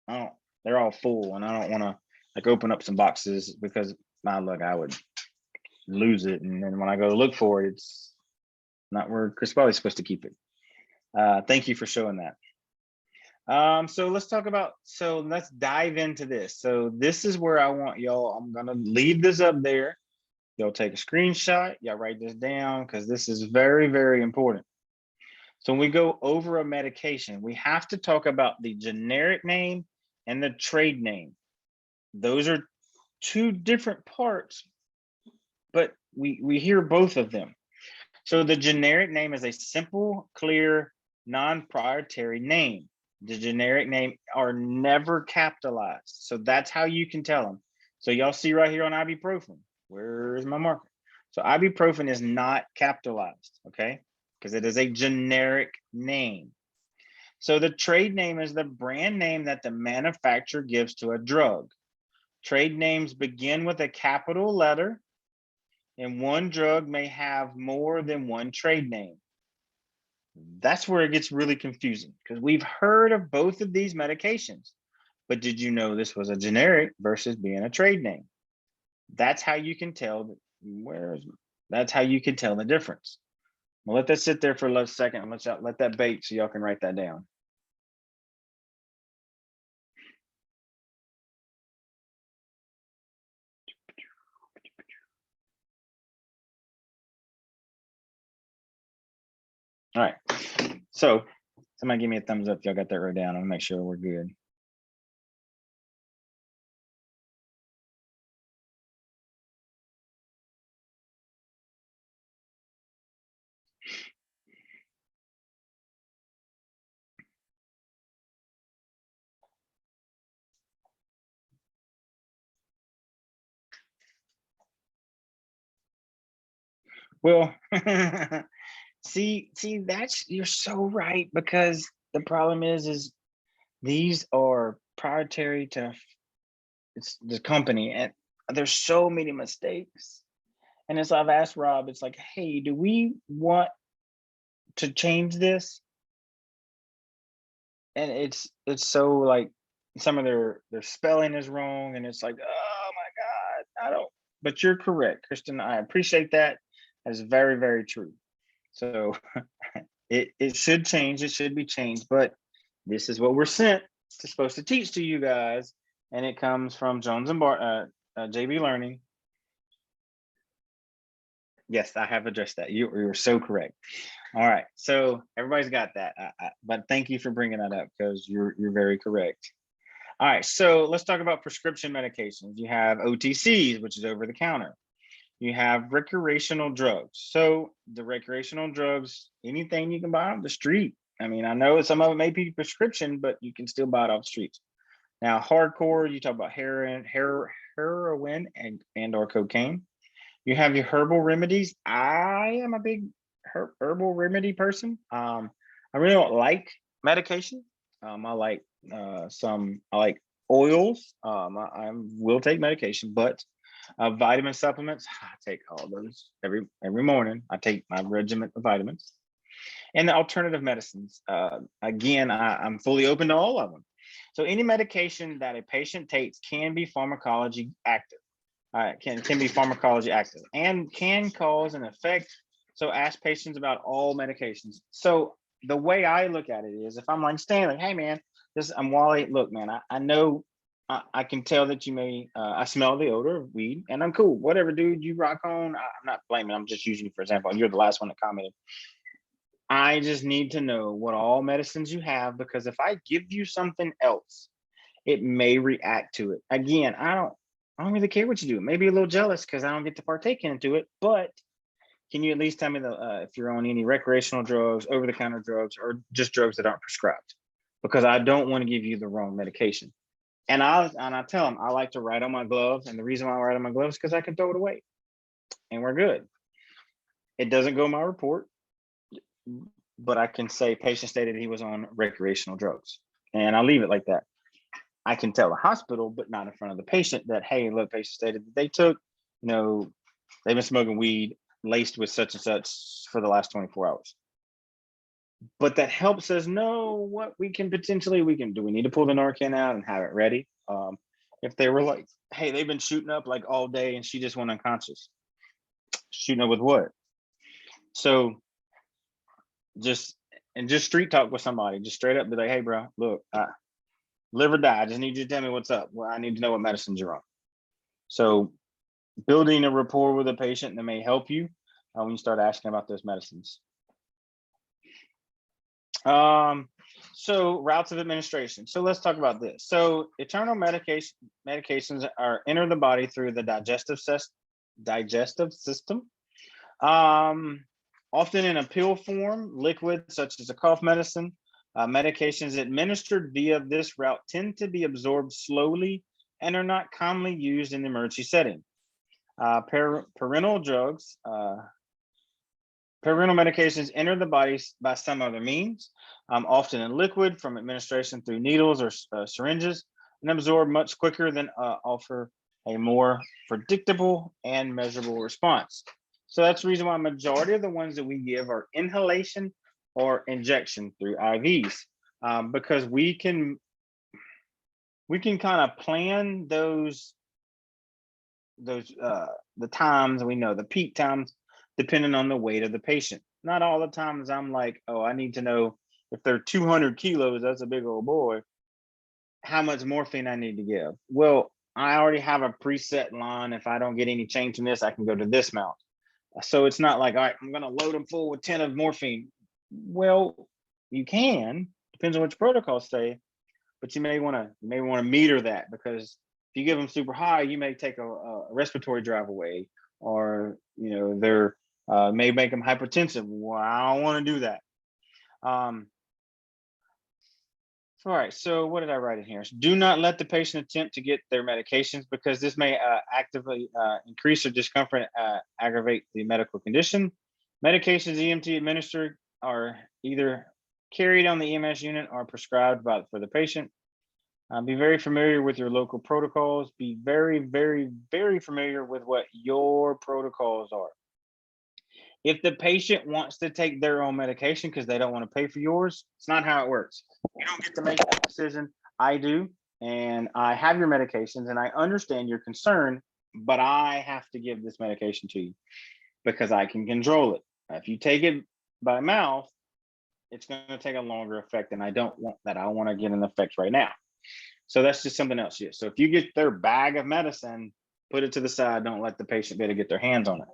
I don't. They're all full, and I don't want to like open up some boxes because my luck, I would lose it, and then when I go to look for it, it's not where Chris Bobby's supposed to keep it. Thank you for showing that. So let's talk about, so let's dive into this. So this is where I want y'all, I'm gonna leave this up there. Y'all take a screenshot, y'all write this down because this is very, very important. So when we go over a medication, we have to talk about the generic name and the trade name. Those are two different parts, but we hear both of them. So the generic name is a simple, clear, non-proprietary name. The generic name are never capitalized. So that's how you can tell them. So y'all see right here on ibuprofen, where is my marker? So ibuprofen is not capitalized, okay? Because it is a generic name. So the trade name is the brand name that the manufacturer gives to a drug. Trade names begin with a capital letter, and one drug may have more than one trade name. That's where it gets really confusing because we've heard of both of these medications, but did you know this was a generic versus being a trade name? That's how you can tell that's how you can tell the difference. We'll let that sit there for a second and let that bake so y'all can write that down. All right, so somebody give me a thumbs up if y'all got that wrote down. I'll make sure we're good. Well, see, that's, you're so right, because the problem is these are proprietary to it's the company, and there's so many mistakes. And as I've asked Rob, it's like, hey, do we want to change this? And it's so like some of their spelling is wrong, and it's like, oh my God, I don't. But you're correct, Kristen. I appreciate that. That's very, very true. So it should change. It should be changed. But this is what we're sent to supposed to teach to you guys, and it comes from Jones and JB Learning. Yes, I have addressed that. You're so correct. All right, so everybody's got that. But thank you for bringing that up because you're very correct. All right, so let's talk about prescription medications. You have OTCs, which is over the counter. You have recreational drugs. So the recreational drugs, anything you can buy on the street. I mean, I know some of it may be prescription, but you can still buy it off the streets. Now, hardcore, you talk about heroin and or cocaine. You have your herbal remedies. I am a big herbal remedy person. I really don't like medication. I like I like oils. I will take medication, but vitamin supplements, I take all those every morning. I take my regimen of vitamins. And the alternative medicines, again, I'm fully open to all of them. So any medication that a patient takes can be pharmacology active, can be pharmacology active and can cause an effect. So ask patients about all medications. So the way I look at it is, if I'm like Stanley, hey man, I'm Wally. Look, man, I know I can tell that you may, I smell the odor of weed, and I'm cool. Whatever, dude, you rock on. I'm not blaming. I'm just using you for example. You're the last one that commented. I just need to know what all medicines you have, because if I give you something else, it may react to it. Again, I don't really care what you do. Maybe a little jealous because I don't get to partake into it, but can you at least tell me if you're on any recreational drugs, over-the-counter drugs, or just drugs that aren't prescribed? Because I don't want to give you the wrong medication. And I tell them I like to write on my glove, and the reason why I write on my gloves is because I can throw it away, and we're good. It doesn't go in my report, but I can say patient stated he was on recreational drugs, and I'll leave it like that. I can tell the hospital, but not in front of the patient, that, hey, look, patient stated that they took, they've been smoking weed laced with such and such for the last 24 hours. But that helps us know what we can potentially, do. We need to pull the Narcan out and have it ready. If they were like, hey, they've been shooting up like all day and she just went unconscious. Shooting up with what? So just street talk with somebody, just straight up be like, hey, bro, look, live or die. I just need you to tell me what's up. Well, I need to know what medicines you're on. So building a rapport with a patient that may help you when you start asking about those medicines. So routes of administration. So let's talk about this. So internal medications enter the body through the digestive system. Often in a pill form, liquid, such as a cough medicine. Medications administered via this route tend to be absorbed slowly and are not commonly used in the emergency setting. Parenteral drugs, parenteral medications enter the body by some other means, often in liquid from administration through needles or syringes, and absorb much quicker than offer a more predictable and measurable response. So that's the reason why a majority of the ones that we give are inhalation or injection through IVs, because we can kind of plan those the times. We know the peak times depending on the weight of the patient. Not all the times I'm like, oh, I need to know if they're 200 kilos, that's a big old boy, how much morphine I need to give. Well, I already have a preset line. If I don't get any change in this, I can go to this amount. So it's not like, all right, I'm going to load them full with 10 of morphine. Well, you can, depends on what your protocols say, but you may want to meter that, because if you give them super high, you may take a respiratory drive away, or they're may make them hypertensive. Well, I don't want to do that. All right, so what did I write in here? Do not let the patient attempt to get their medications, because this may actively increase their discomfort, aggravate the medical condition. Medications EMT administered are either carried on the EMS unit or prescribed for the patient. Be very familiar with your local protocols. Be very, very, very familiar with what your protocols are. If the patient wants to take their own medication because they don't want to pay for yours, it's not how it works. You don't get to make that decision. I do, and I have your medications, and I understand your concern, but I have to give this medication to you because I can control it. If you take it by mouth, it's going to take a longer effect, and I don't want that. I want to get an effect right now. So that's just something else here. So if you get their bag of medicine, put it to the side. Don't let the patient be able to get their hands on it.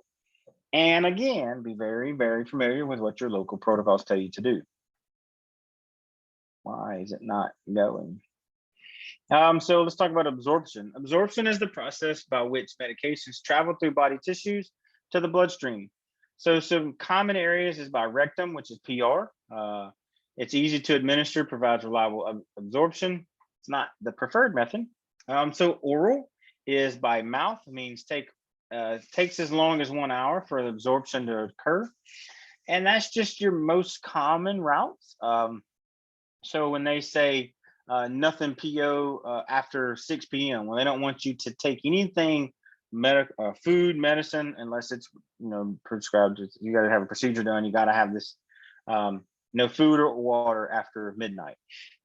And again, be very, very familiar with what your local protocols tell you to do. Why is it not going? So let's talk about absorption. Absorption is the process by which medications travel through body tissues to the bloodstream. So some common areas is by rectum, which is PR. It's easy to administer, provides reliable absorption. It's not the preferred method. So oral is by mouth, means takes as long as 1 hour for the absorption to occur. And that's just your most common routes. So when they say nothing PO after 6 p.m., well, they don't want you to take anything food, medicine, unless it's prescribed. You got to have a procedure done. You got to have this no food or water after midnight,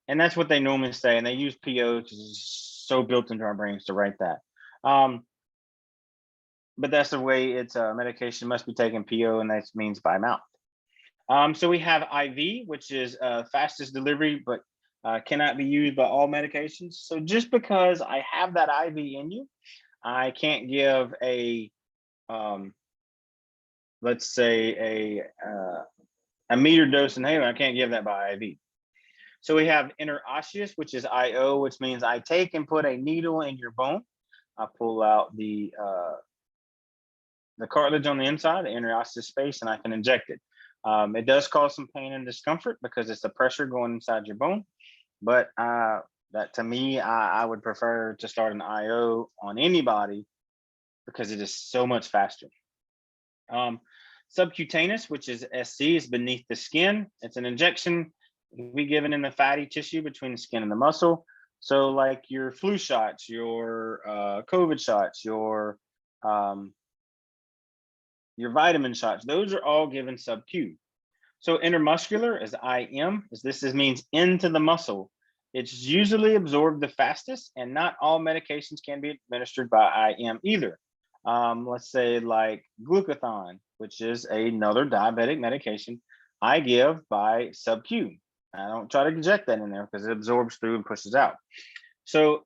and that's what they normally say. And they use PO because it's so built into our brains to write that. But that's the way it's medication must be taken PO, and that means by mouth. So we have IV, which is fastest delivery, but cannot be used by all medications. So just because I have that IV in you, I can't give a, let's say a meter dose inhaler. I can't give that by IV. So we have interosseous, which is IO, which means I take and put a needle in your bone. I pull out the cartilage on the inside, the interosseous space, and I can inject it. It does cause some pain and discomfort because it's the pressure going inside your bone. But that to me, I would prefer to start an IO on anybody because it is so much faster. Subcutaneous, which is SC, is beneath the skin. It's an injection we given in the fatty tissue between the skin and the muscle. So like your flu shots, your COVID shots, your vitamin shots, those are all given sub-Q. So intermuscular is IM, this means into the muscle. It's usually absorbed the fastest, and not all medications can be administered by IM either. Let's say like glucagon, which is another diabetic medication, I give by sub-Q. I don't try to inject that in there because it absorbs through and pushes out. So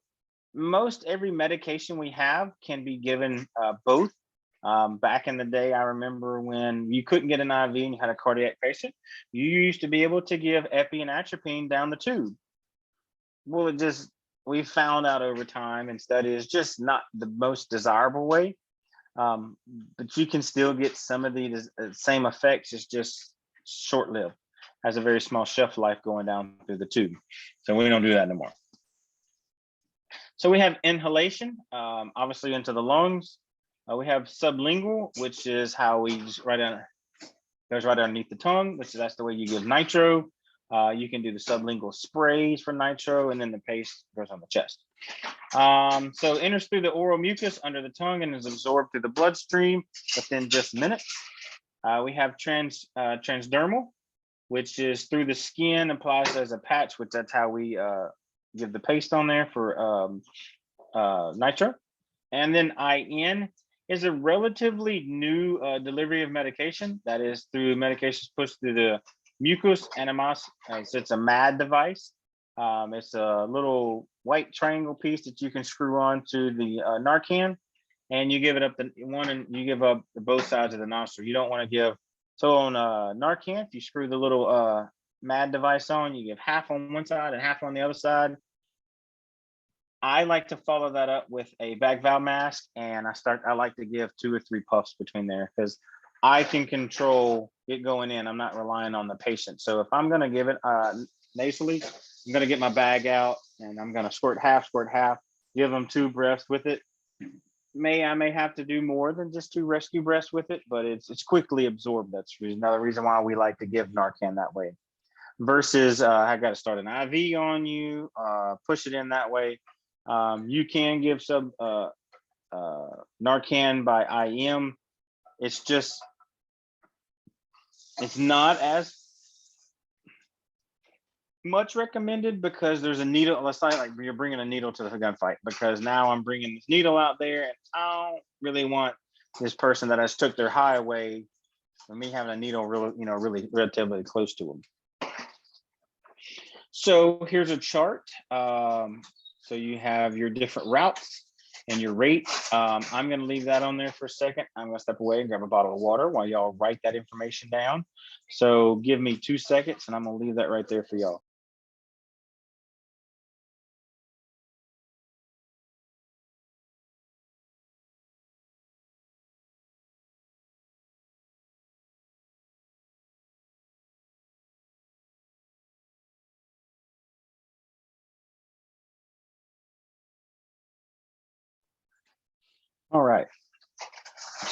most every medication we have can be given both. Back in the day, I remember when you couldn't get an IV and you had a cardiac patient, you used to be able to give epi and atropine down the tube. Well, we found out over time and studies, just not the most desirable way. But you can still get some of the same effects. It's just short-lived, has a very small shelf life going down through the tube. So we don't do that anymore. So we have inhalation, obviously into the lungs. We have sublingual, which is how we just goes right underneath the tongue, that's the way you give nitro. You can do the sublingual sprays for nitro, and then the paste goes on the chest. So enters through the oral mucus under the tongue and is absorbed through the bloodstream within just minutes. We have transdermal, which is through the skin, applies as a patch, which that's how we give the paste on there for nitro. And then IN is a relatively new delivery of medication, that is through medications pushed through the mucous animos. So it's a MAD device. It's a little white triangle piece that you can screw on to the Narcan, and you give it up you give up both sides of the nostril. You don't want to give, so on Narcan, if you screw the little MAD device on, you give half on one side and half on the other side. I like to follow that up with a bag valve mask, and I like to give 2 or 3 puffs between there because I can control it going in. I'm not relying on the patient. So if I'm going to give it nasally, I'm going to get my bag out and I'm going to squirt half, give them 2 breaths with it. I may have to do more than just 2 rescue breaths with it, but it's quickly absorbed. That's another reason why we like to give Narcan that way. Versus I got to start an IV on you, push it in that way. You can give Narcan by IM. It's not as much recommended because there's a needle. Let's say like you're bringing a needle to the gunfight, because now I'm bringing this needle out there, and I don't really want this person that has took their highway for me having a needle really relatively close to them. So here's a chart. So you have your different routes and your rate. I'm going to leave that on there for a second. I'm going to step away and grab a bottle of water while y'all write that information down. So give me 2 seconds and I'm going to leave that right there for y'all. All right.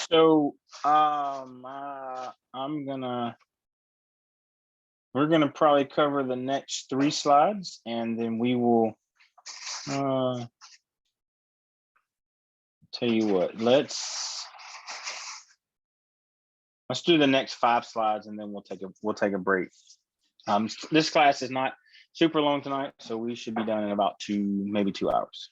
So I'm gonna We're going to probably cover the next 3 slides, and then we will tell you what. Let's do the next 5 slides, and then we'll take a break. This class is not super long tonight, so we should be done in about maybe 2 hours.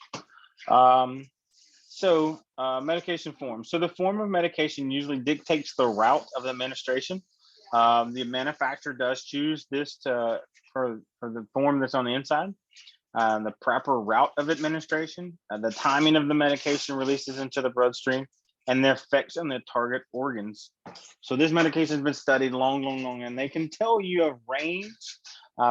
Medication form. So the form of medication usually dictates the route of the administration. The manufacturer does choose this for the form that's on the inside. The proper route of administration, the timing of the medication releases into the bloodstream, and their effects on the target organs. So this medication has been studied long, and they can tell you a range.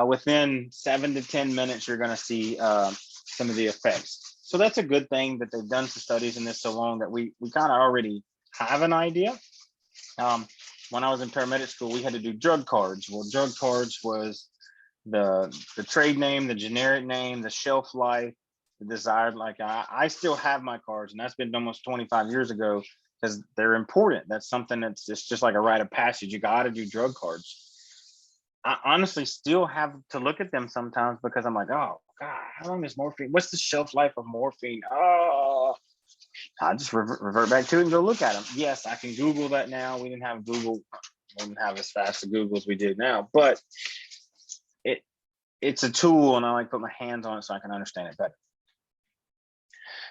Within 7 to 10 minutes, you're going to see some of the effects. So that's a good thing that they've done some studies in this so long that we kind of already have an idea. When I was in paramedic school, we had to do drug cards. Well, drug cards was the trade name, the generic name, the shelf life, the desired. Like I still have my cards, and that's been almost 25 years ago because they're important. That's something it's just like a rite of passage. You got to do drug cards. I honestly still have to look at them sometimes because I'm like, oh God, how long is morphine? What's the shelf life of morphine? Oh, I just revert back to it and go look at them. Yes, I can Google that now. We didn't have Google, we didn't have as fast a Google as we did now, but it's a tool, and I like to put my hands on it so I can understand it better.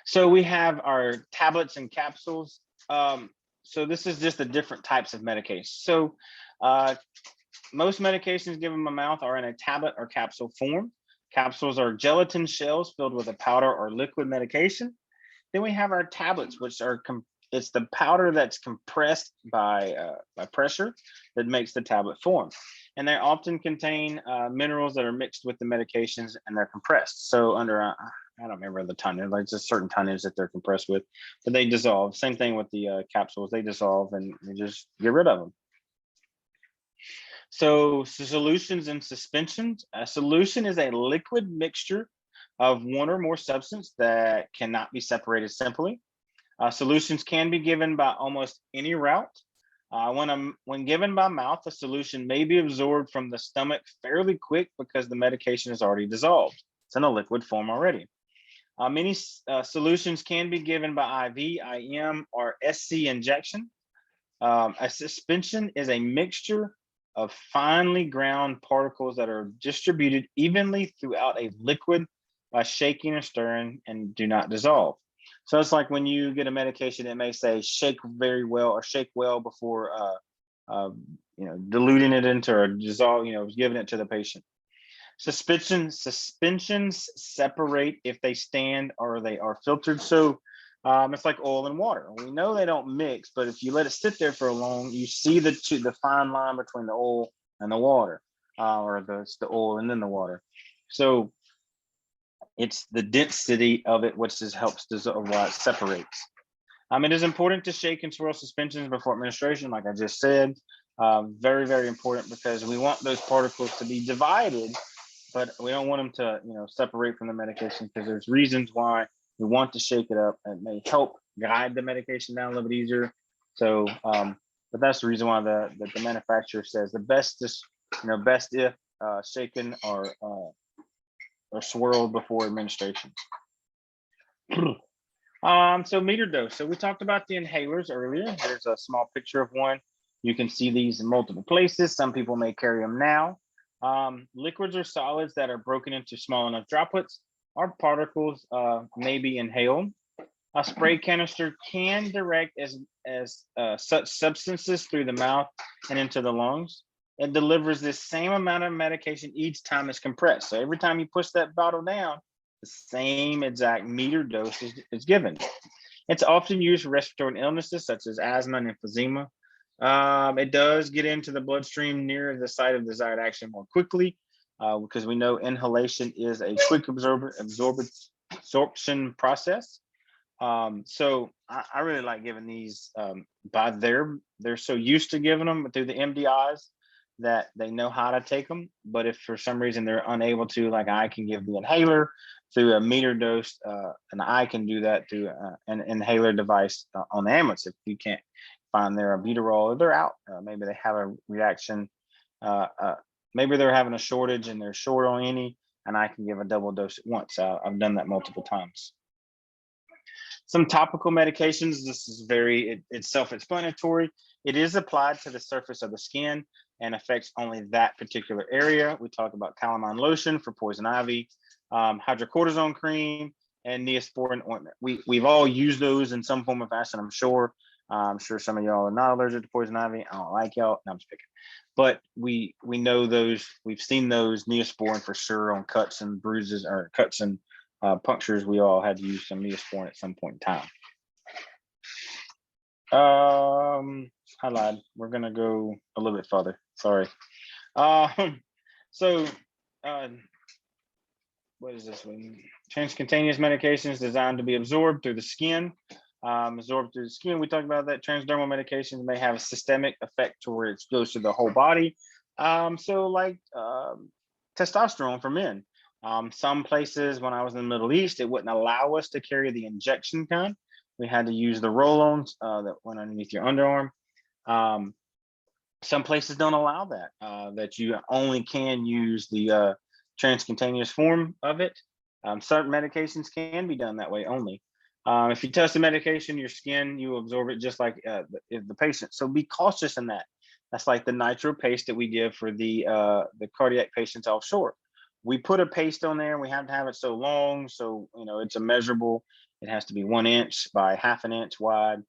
So we have our tablets and capsules. So this is just the different types of medication. So most medications given by mouth are in a tablet or capsule form. Capsules are gelatin shells filled with a powder or liquid medication. Then we have our tablets, which are it's the powder that's compressed by pressure that makes the tablet form. And they often contain minerals that are mixed with the medications, and they're compressed. So under, I don't remember the tonnage, like just certain tonnage that they're compressed with, but they dissolve. Same thing with the capsules, they dissolve and you just get rid of them. So solutions and suspensions. A solution is a liquid mixture of one or more substance that cannot be separated simply. Solutions can be given by almost any route. When given by mouth, a solution may be absorbed from the stomach fairly quick because the medication is already dissolved. It's in a liquid form already. Many solutions can be given by IV, IM, or SC injection. A suspension is a mixture of finely ground particles that are distributed evenly throughout a liquid by shaking or stirring and do not dissolve. So it's like when you get a medication, it may say shake very well or shake well before diluting it into or dissolve, giving it to the patient. Suspensions separate if they stand or they are filtered. So it's like oil and water. We know they don't mix, but if you let it sit there for long, you see the fine line between the oil and the water, or the oil and then the water. So it's the density of it which helps dissolve why it separates. It is important to shake and swirl suspensions before administration, like I just said. Very, very important because we want those particles to be divided, but we don't want them to separate from the medication because there's reasons why we want to shake it up. It may help guide the medication down a little bit easier. So, but that's the reason why the manufacturer says the best is, best if shaken or swirled before administration. So meter dose. So we talked about the inhalers earlier. Here's a small picture of one. You can see these in multiple places. Some people may carry them now. Liquids or solids that are broken into small enough droplets or particles may be inhaled. A spray canister can direct as such substances through the mouth and into the lungs. It delivers the same amount of medication each time it's compressed. So every time you push that bottle down, the same exact meter dose is given. It's often used for respiratory illnesses such as asthma and emphysema. It does get into the bloodstream near the site of desired action more quickly because we know inhalation is a quick absorption process. So I really like giving these they're so used to giving them through the MDIs that they know how to take them. But if for some reason they're unable to, like I can give the inhaler through a meter dose, and I can do that through an inhaler device on the ambulance. If you can't find their Albuterol or they're out, maybe they have a reaction, maybe they're having a shortage and they're short on any, and I can give a double dose at once. I've done that multiple times. Some topical medications, this is it's self-explanatory. It is applied to the surface of the skin and affects only that particular area. We talk about calamine lotion for poison ivy, hydrocortisone cream, and Neosporin ointment. We've all used those in some form of fashion, I'm sure. I'm sure some of y'all are not allergic to poison ivy. I don't like y'all. No, I'm just picking. But we know those. We've seen those Neosporin for sure on cuts and bruises, or cuts and punctures. We all had to use some Neosporin at some point in time. I lied. We're gonna go a little bit further. Sorry. So what is this one? Transcutaneous medications designed to be absorbed through the skin. Absorbed through the skin. We talked about that. Transdermal medications may have a systemic effect to where it goes to the whole body. So like testosterone for men. Some places when I was in the Middle East, it wouldn't allow us to carry the injection kind. We had to use the roll-ons that went underneath your underarm. Some places don't allow that, that you only can use the transcutaneous form of it. Certain medications can be done that way only. If you touch the medication, your skin, you absorb it just like the patient. So be cautious in that. That's like the nitro paste that we give for the cardiac patients offshore. We put a paste on there. We have to have it so long, so it's a measurable. It has to be 1 inch by half an inch wide.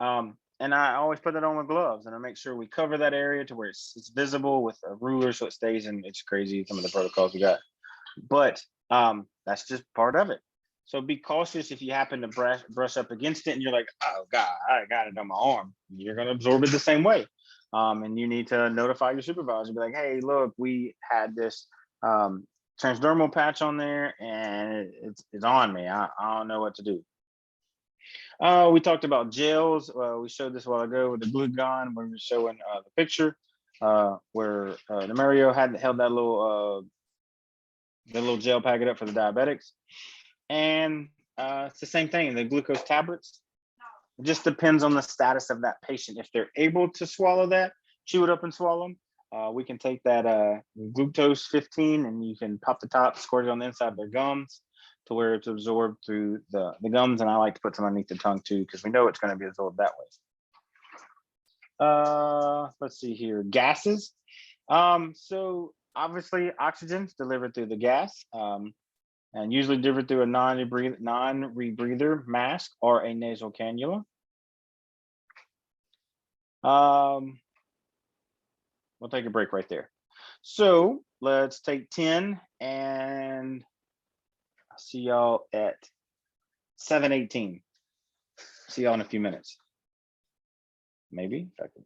And I always put that on with gloves, and I make sure we cover that area to where it's visible with a ruler so it stays in. It's crazy, some of the protocols we got, but that's just part of it. So be cautious if you happen to brush up against it and you're like, oh God, I got it on my arm. You're going to absorb it the same way. And you need to notify your supervisor, be like, hey, look, we had this transdermal patch on there and it's on me. I don't know what to do. We talked about gels. We showed this a while ago with the glucagon when we were showing the picture where the Mario held that little gel packet up for the diabetics. And it's the same thing, the glucose tablets. It just depends on the status of that patient. If they're able to swallow that, chew it up and swallow them, we can take that glucose 15 and you can pop the top, squirt it on the inside of their gums to where it's absorbed through the gums. And I like to put some underneath the tongue too, because we know it's going to be absorbed that way. Let's see here, gases. So obviously oxygen's delivered through the gas. And usually delivered through a non-rebreather mask or a nasal cannula. We'll take a break right there. So let's take 10 and I'll see y'all at 7:18. See y'all in a few minutes. Maybe if I could.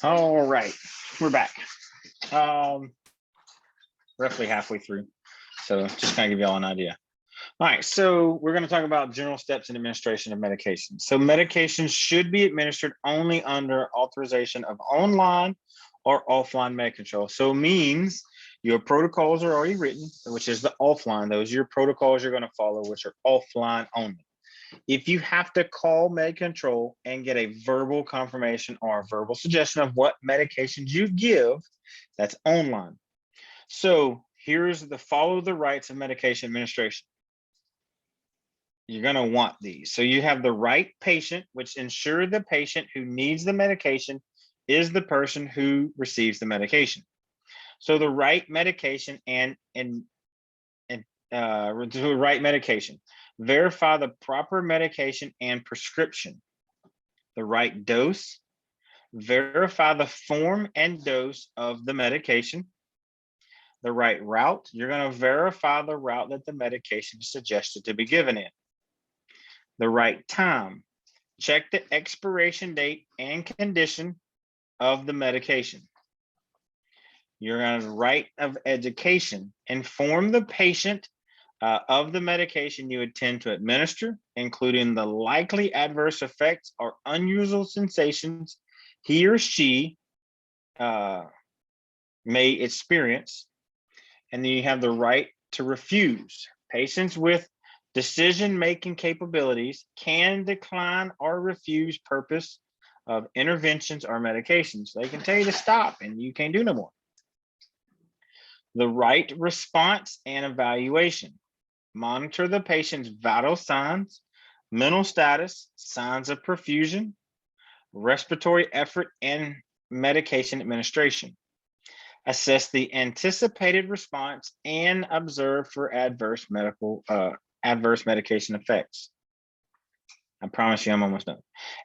All right, we're back. Roughly halfway through. So just kind of give y'all an idea. All right, so we're going to talk about general steps in administration of medication. So medications should be administered only under authorization of online or offline med control. So it means your protocols are already written, which is the offline. Those are your protocols you're going to follow, which are offline only. If you have to call med control and get a verbal confirmation or a verbal suggestion of what medications you give, that's online. So here's the follow the rights of medication administration. You're going to want these. So you have the right patient, which ensure the patient who needs the medication is the person who receives the medication. So the right medication and the right medication. Verify the proper medication and prescription. The right dose. Verify the form and dose of the medication. The right route. You're going to verify the route that the medication is suggested to be given in. The right time. Check the expiration date and condition of the medication. You're going to right of education. Inform the patient of the medication you intend to administer, including the likely adverse effects or unusual sensations he or she may experience. And then you have the right to refuse. Patients with decision-making capabilities can decline or refuse purpose of interventions or medications. They can tell you to stop and you can't do no more. The right response and evaluation. Monitor the patient's vital signs, mental status, signs of perfusion, respiratory effort, and medication administration. Assess the anticipated response and observe for adverse medication effects. I promise you I'm almost done.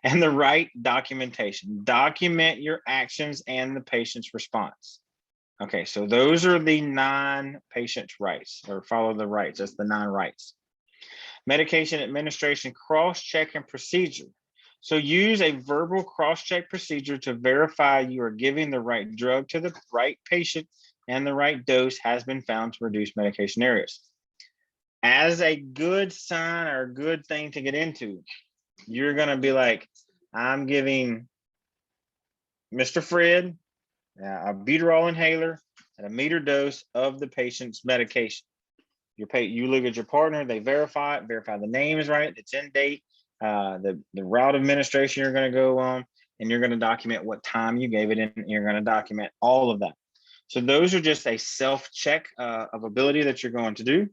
And the right documentation. Document your actions and the patient's response. Okay, so those are the 9 patient's rights, or follow the rights. That's the 9 rights. Medication administration cross-check and procedure. So use a verbal cross-check procedure to verify you are giving the right drug to the right patient and the right dose has been found to reduce medication ARES. As a good sign or a good thing to get into, you're going to be like, I'm giving Mr. Fred a Albuterol inhaler at a meter dose of the patient's medication. You look at your partner, they verify it, verify the name is right, it's in date, the route of administration you're going to go on, and you're going to document what time you gave it in, and you're going to document all of that. So those are just a self-check of ability that you're going to do.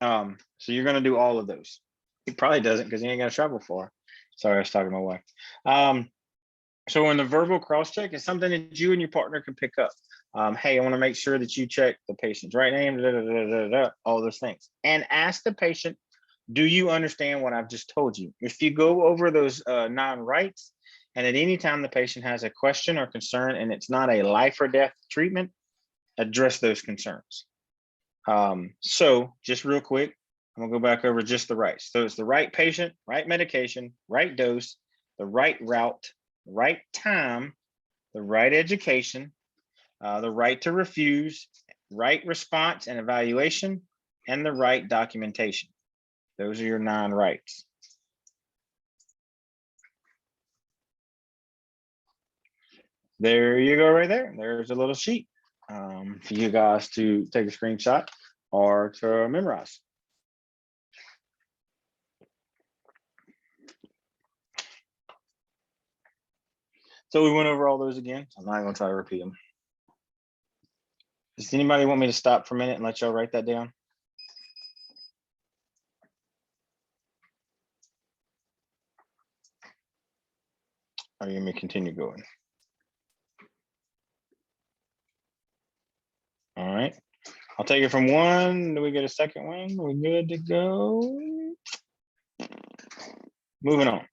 So you're going to do all of those. He probably doesn't because he ain't got to travel far. Sorry, I was talking to my wife. So in the verbal cross-check, it's something that you and your partner can pick up. Hey, I want to make sure that you check the patient's right name, all those things. And ask the patient, do you understand what I've just told you? If you go over those 9 rights, and at any time the patient has a question or concern and it's not a life or death treatment, address those concerns. So just real quick, I'm gonna go back over just the rights. So it's the right patient, right medication, right dose, the right route, the right time, the right education, the right to refuse, right response and evaluation, and the right documentation. Those are your 9 rights. There you go right there. There's a little sheet for you guys to take a screenshot or to memorize. So we went over all those again. I'm not going to try to repeat them. Does anybody want me to stop for a minute and let y'all write that down? Or are you going to continue going? All right. I'll take it from 1. Do we get a second one? We're good to go. Moving on.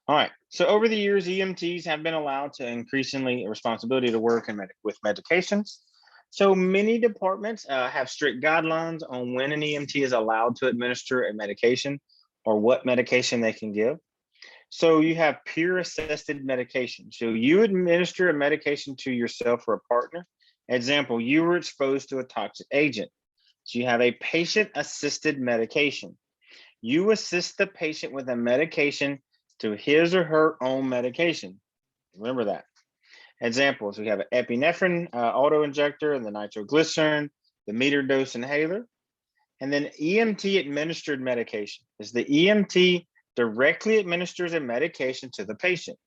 All right. So over the years, EMTs have been allowed to increasingly responsibility to work with medications. So many departments have strict guidelines on when an EMT is allowed to administer a medication or what medication they can give. So you have peer-assisted medication. So you administer a medication to yourself or a partner. Example, you were exposed to a toxic agent. So you have a patient-assisted medication. You assist the patient with a medication to his or her own medication. Remember that. Examples, we have an epinephrine auto-injector and the nitroglycerin, the meter dose inhaler, and then EMT administered medication. Is the EMT directly administers a medication to the patient.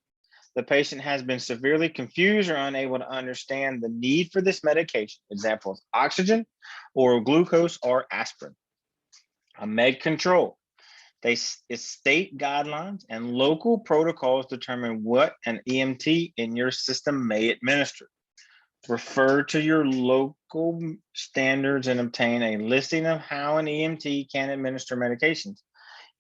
The patient has been severely confused or unable to understand the need for this medication. Examples, oxygen, oral glucose, or aspirin. A med control. It's state guidelines and local protocols determine what an EMT in your system may administer. Refer to your local standards and obtain a listing of how an EMT can administer medications.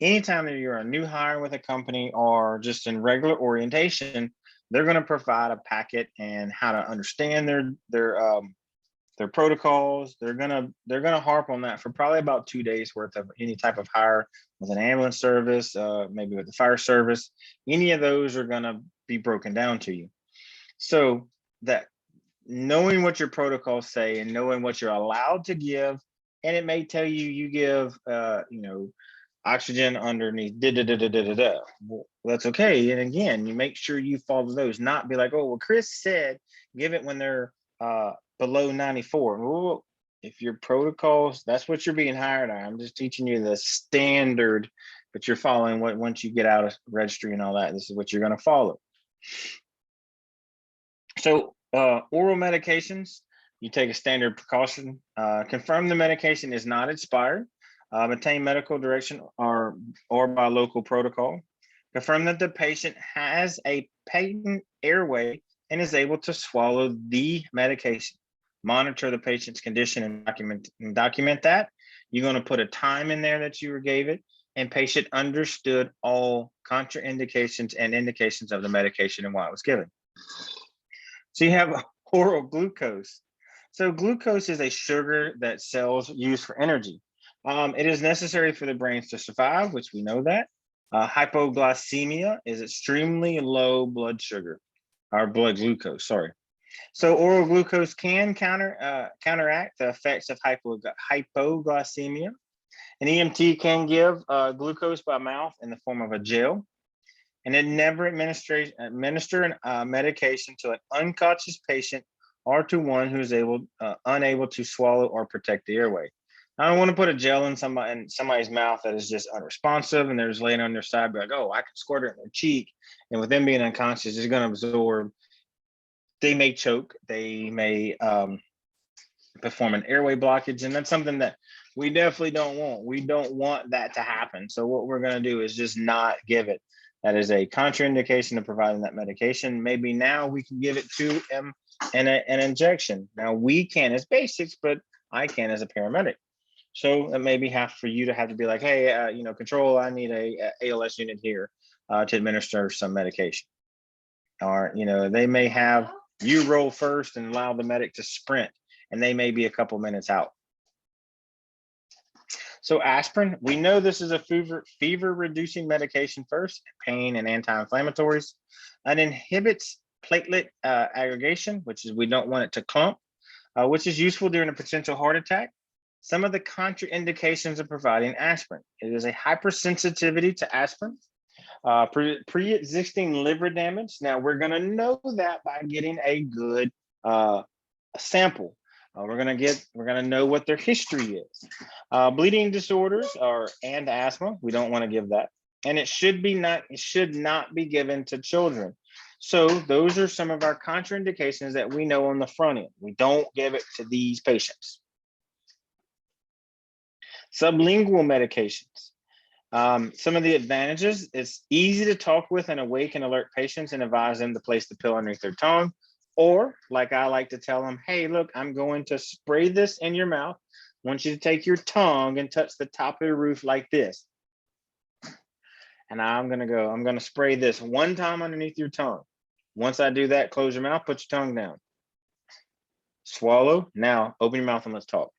Anytime that you're a new hire with a company or just in regular orientation, they're going to provide a packet and how to understand their protocols. They're gonna harp on that for probably about 2 days worth of any type of hire with an ambulance service, maybe with the fire service. Any of those are gonna be broken down to you. So that knowing what your protocols say and knowing what you're allowed to give, and it may tell you give oxygen underneath well, that's okay. And again, you make sure you follow those, not be like, oh well, Chris said give it when they're below 94. Well, if your protocols, that's what you're being hired on. I'm just teaching you the standard, but you're following what once you get out of registry and all that, this is what you're going to follow. So oral medications, you take a standard precaution, confirm the medication is not expired, obtain medical direction or by local protocol, confirm that the patient has a patent airway and is able to swallow the medication. Monitor the patient's condition and document that. You're going to put a time in there that you gave it, and patient understood all contraindications and indications of the medication and why it was given. So you have oral glucose. So glucose is a sugar that cells use for energy. It is necessary for the brains to survive, which we know that. Hypoglycemia is extremely low blood sugar, or blood glucose, sorry. So oral glucose can counteract the effects of hypoglycemia. An EMT can give glucose by mouth in the form of a gel, and it never administer medication to an unconscious patient or to one who is unable to swallow or protect the airway. I don't want to put a gel in somebody's mouth that is just unresponsive and they're just laying on their side, be like, oh, I can squirt it in their cheek, and with them being unconscious, it's going to absorb. They may choke, they may perform an airway blockage, and that's something that we definitely don't want. We don't want that to happen. So what we're going to do is just not give it. That is a contraindication of providing that medication. Maybe now we can give it to an injection. Now we can as basics, but I can as a paramedic. So it may be for you to have to be like, hey, control, I need a ALS unit here to administer some medication. Or, they may have you roll first and allow the medic to sprint, and they may be a couple minutes out. So aspirin, we know this is a fever reducing medication first, pain and anti-inflammatories. It inhibits platelet aggregation, which is we don't want it to clump, which is useful during a potential heart attack. Some of the contraindications of providing aspirin. It is a hypersensitivity to aspirin. Pre-existing liver damage. Now we're going to know that by getting a good sample. We're going to know what their history is. Bleeding disorders and asthma. We don't want to give that, and it should not be given to children. So those are some of our contraindications that we know on the front end. We don't give it to these patients. Sublingual medications. Some of the advantages, it's easy to talk with and awake and alert patients and advise them to place the pill underneath their tongue. Or like I like to tell them, hey, look, I'm going to spray this in your mouth. I want you to take your tongue and touch the top of your roof like this. And I'm going to spray this one time underneath your tongue. Once I do that, close your mouth, put your tongue down. Swallow. Now open your mouth and let's talk.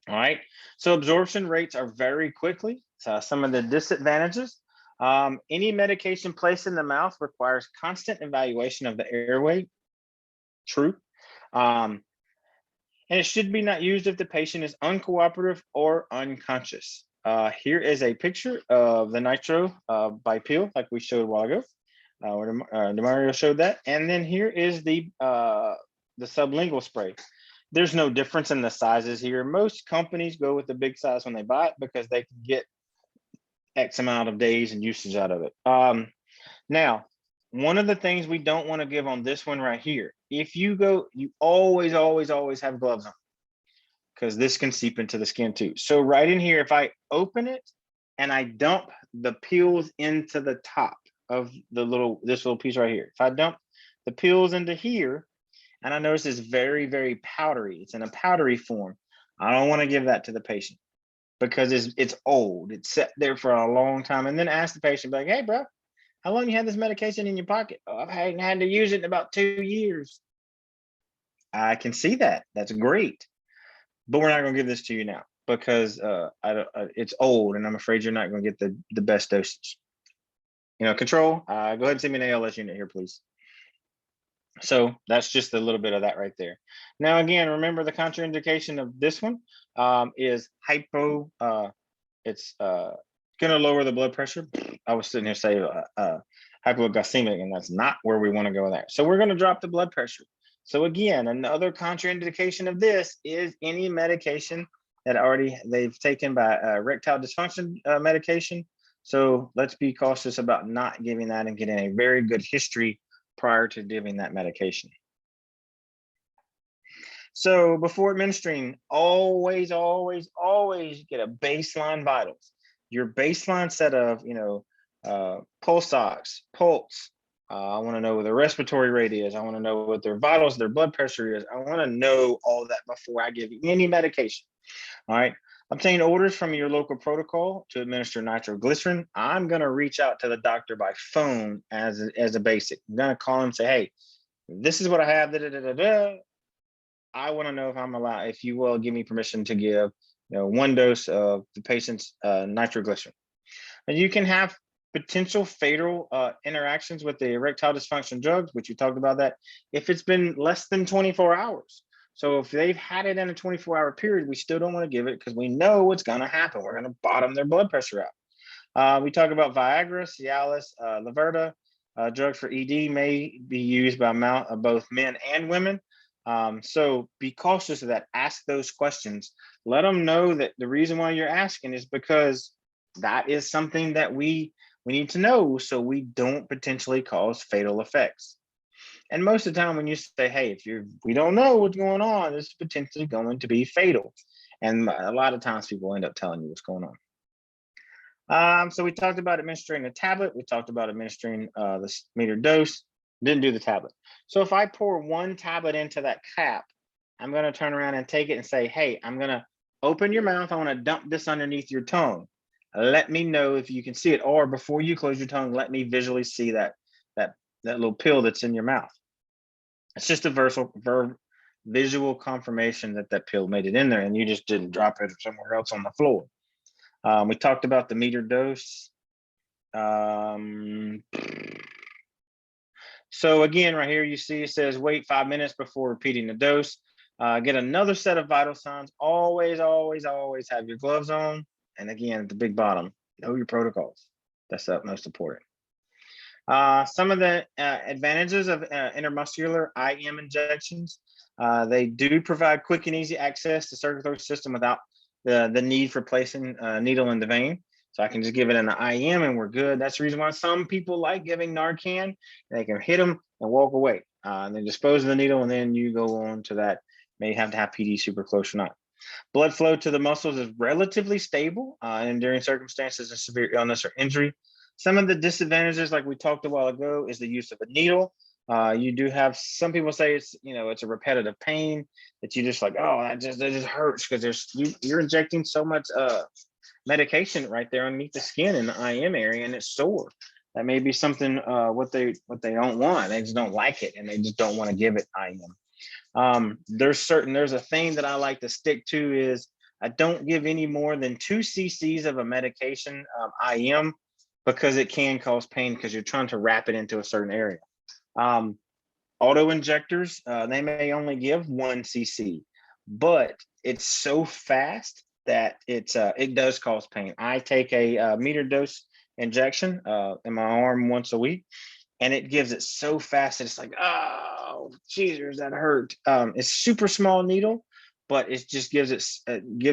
All right. So absorption rates are very quickly. some of the disadvantages. Any medication placed in the mouth requires constant evaluation of the airway. True. And it should be not used if the patient is uncooperative or unconscious. Here is a picture of the nitro by pill, like we showed a while ago. Where Demario showed that. And then here is the sublingual spray. There's no difference in the sizes here. Most companies go with the big size when they buy it because they can get X amount of days and usage out of it. Now, one of the things we don't want to give on this one right here, if you go, you always have gloves on because this can seep into the skin too. So right in here, if I open it and I dump the pills into the top of this little piece right here, if I dump the pills into here, and I notice it's very, very powdery, it's in a powdery form, I don't want to give that to the patient because it's old, it's sat there for a long time. And then ask the patient, like, hey, bro, how long you had this medication in your pocket? Oh, I've had to use it in about 2 years. I can see that. That's great. But we're not going to give this to you now because it's old and I'm afraid you're not going to get the best dosage. Control, go ahead and send me an ALS unit here, please. So that's just a little bit of that right there. Now, again, remember the contraindication of this one is hypo. It's going to lower the blood pressure. I was sitting here saying hypoglycemic, and that's not where we want to go there. So we're going to drop the blood pressure. So again, another contraindication of this is any medication that they've taken by erectile dysfunction medication. So let's be cautious about not giving that and getting a very good history prior to giving that medication. So before administering, always get a baseline vitals. Your baseline set of, pulse ox, pulse. I want to know what their respiratory rate is. I want to know what their vitals, their blood pressure is. I want to know all that before I give any medication. All right. Obtain orders from your local protocol to administer nitroglycerin. I'm going to reach out to the doctor by phone as a basic. I'm going to call him and say, hey, this is what I have. I want to know if I'm allowed, if you will give me permission to give 1 dose of the patient's nitroglycerin. And you can have potential fatal interactions with the erectile dysfunction drugs, which you talked about that, if it's been less than 24 hours. So if they've had it in a 24-hour period, we still don't want to give it because we know what's going to happen. We're going to bottom their blood pressure out. We talk about Viagra, Cialis, Laverta. Drugs for ED may be used by both men and women. So be cautious of that. Ask those questions. Let them know that the reason why you're asking is because that is something that we need to know so we don't potentially cause fatal effects. And most of the time when you say, hey, we don't know what's going on, it's potentially going to be fatal. And a lot of times people end up telling you what's going on. So we talked about administering a tablet. We talked about administering the meter dose. Didn't do the tablet. So if I pour 1 tablet into that cap, I'm going to turn around and take it and say, hey, I'm going to open your mouth. I want to dump this underneath your tongue. Let me know if you can see it, or before you close your tongue, let me visually see that little pill that's in your mouth. It's just a visual confirmation that pill made it in there and you just didn't drop it somewhere else on the floor. We talked about the meter dose. So again, right here, you see it says wait 5 minutes before repeating the dose. Get another set of vital signs. Always have your gloves on. And again, at the big bottom, know your protocols. That's the most important. Some of the advantages of intramuscular IM injections, they do provide quick and easy access to circulatory system without the need for placing a needle in the vein. So I can just give it an IM and we're good. That's the reason why some people like giving Narcan. They can hit them and walk away and then dispose of the needle, and then you go on to that. May have to have PD super close or not. Blood flow to the muscles is relatively stable and during circumstances of severe illness or injury. Some of the disadvantages, like we talked a while ago, is the use of a needle. You do have some people say it's a repetitive pain that you just like, oh, that just hurts because you're injecting so much medication right there underneath the skin in the IM area, and it's sore. That may be something what they don't want. They just don't like it, and they just don't want to give it IM. There's a thing that I like to stick to is I don't give any more than 2 cc's of a medication IM, because it can cause pain because you're trying to wrap it into a certain area. Auto injectors, they may only give 1 cc, but it's so fast that it does cause pain. I take a meter dose injection in my arm once a week, and it gives it so fast that it's like, oh, Jesus, that hurt. It's super small needle, but it just gives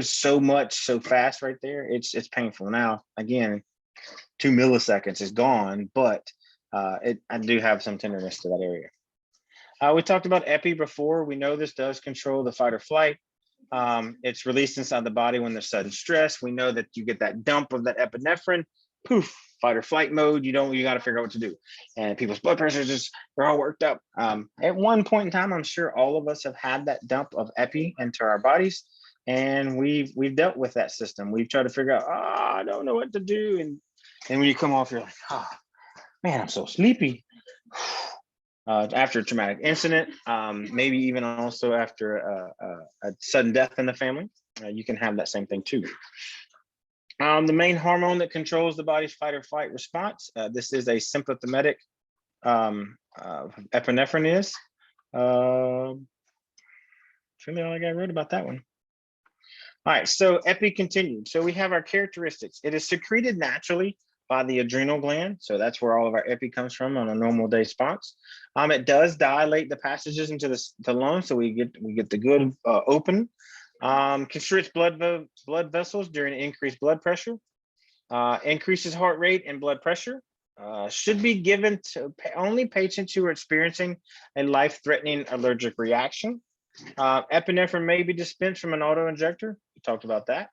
so much so fast right there. It's painful. Now, again, 2 milliseconds is gone, but I do have some tenderness to that area. We talked about epi before. We know this does control the fight or flight. It's released inside the body when there's sudden stress. We know that you get that dump of that epinephrine, poof, fight or flight mode. You got to figure out what to do. And people's blood pressure they're all worked up. At one point in time, I'm sure all of us have had that dump of epi into our bodies, and we've dealt with that system. We've tried to figure out, I don't know what to do. And when you come off, you're like, man, I'm so sleepy. After a traumatic incident, maybe even also after a sudden death in the family, you can have that same thing too. The main hormone that controls the body's fight or flight response, this is a sympathetic epinephrine is. Really all I wrote about that one. All right, so epi continued. So we have our characteristics. It is secreted naturally by the adrenal gland. So that's where all of our epi comes from on a normal day response. It does dilate the passages into the lungs, so we get the good open. Constricts blood vessels during increased blood pressure. Increases heart rate and blood pressure. Should be given to only patients who are experiencing a life-threatening allergic reaction. Epinephrine may be dispensed from an auto-injector. We talked about that.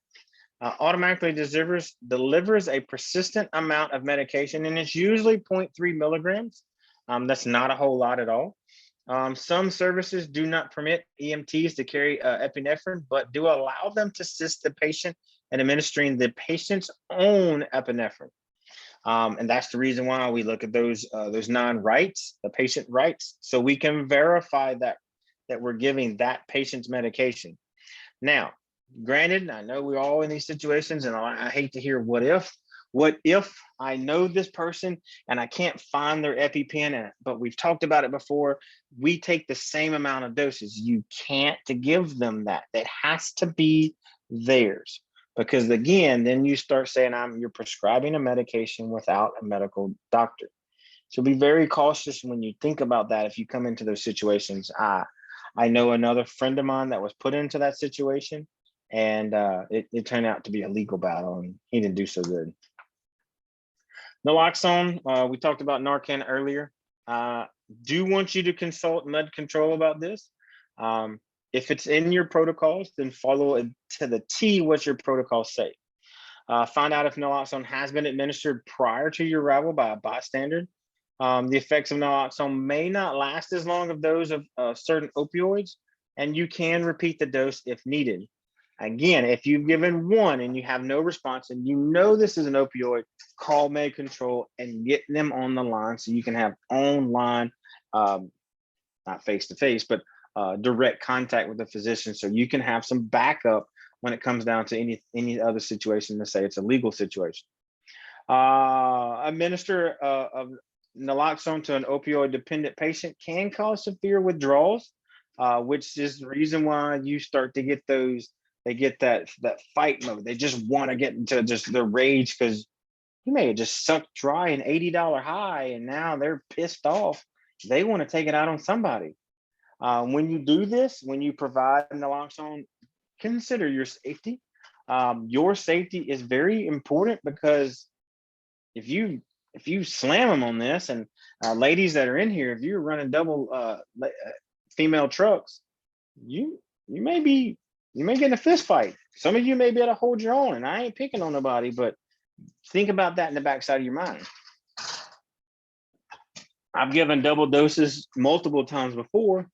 Automatically delivers a persistent amount of medication, and it's usually 0.3 milligrams. That's not a whole lot at all. Some services do not permit EMTs to carry epinephrine, but do allow them to assist the patient in administering the patient's own epinephrine. And that's the reason why we look at those non-rights, the patient rights, so we can verify that we're giving that patient's medication. Now, granted, I know we're all in these situations, and I hate to hear what if I know this person and I can't find their EpiPen, but we've talked about it before. We take the same amount of doses. You can't give them that. That has to be theirs, because again, then you start saying you're prescribing a medication without a medical doctor. So be very cautious when you think about that. If you come into those situations, I know another friend of mine that was put into that situation, and it turned out to be a legal battle, and he didn't do so good. Naloxone, we talked about Narcan earlier. Do want you to consult med control about this. If it's in your protocols, then follow it to the T what your protocols say. Find out if naloxone has been administered prior to your arrival by a bystander. The effects of naloxone may not last as long as those of certain opioids, and you can repeat the dose if needed. Again, if you've given one and you have no response and you know this is an opioid, call med control and get them on the line so you can have online, not face-to-face, but direct contact with the physician, so you can have some backup when it comes down to any other situation. To say it's a legal situation. Administer of naloxone to an opioid dependent patient can cause severe withdrawals, which is the reason why you start to get those. They get that fight mode. They just want to get into just the rage, because you may have just sucked dry an $80 high and now they're pissed off. They want to take it out on somebody. When you do this, when you provide naloxone, consider your safety. Your safety is very important, because if you slam them on this, and ladies that are in here, if you're running double female trucks, you may get in a fist fight. Some of you may be able to hold your own, and I ain't picking on nobody, but think about that in the backside of your mind. I've given double doses multiple times before,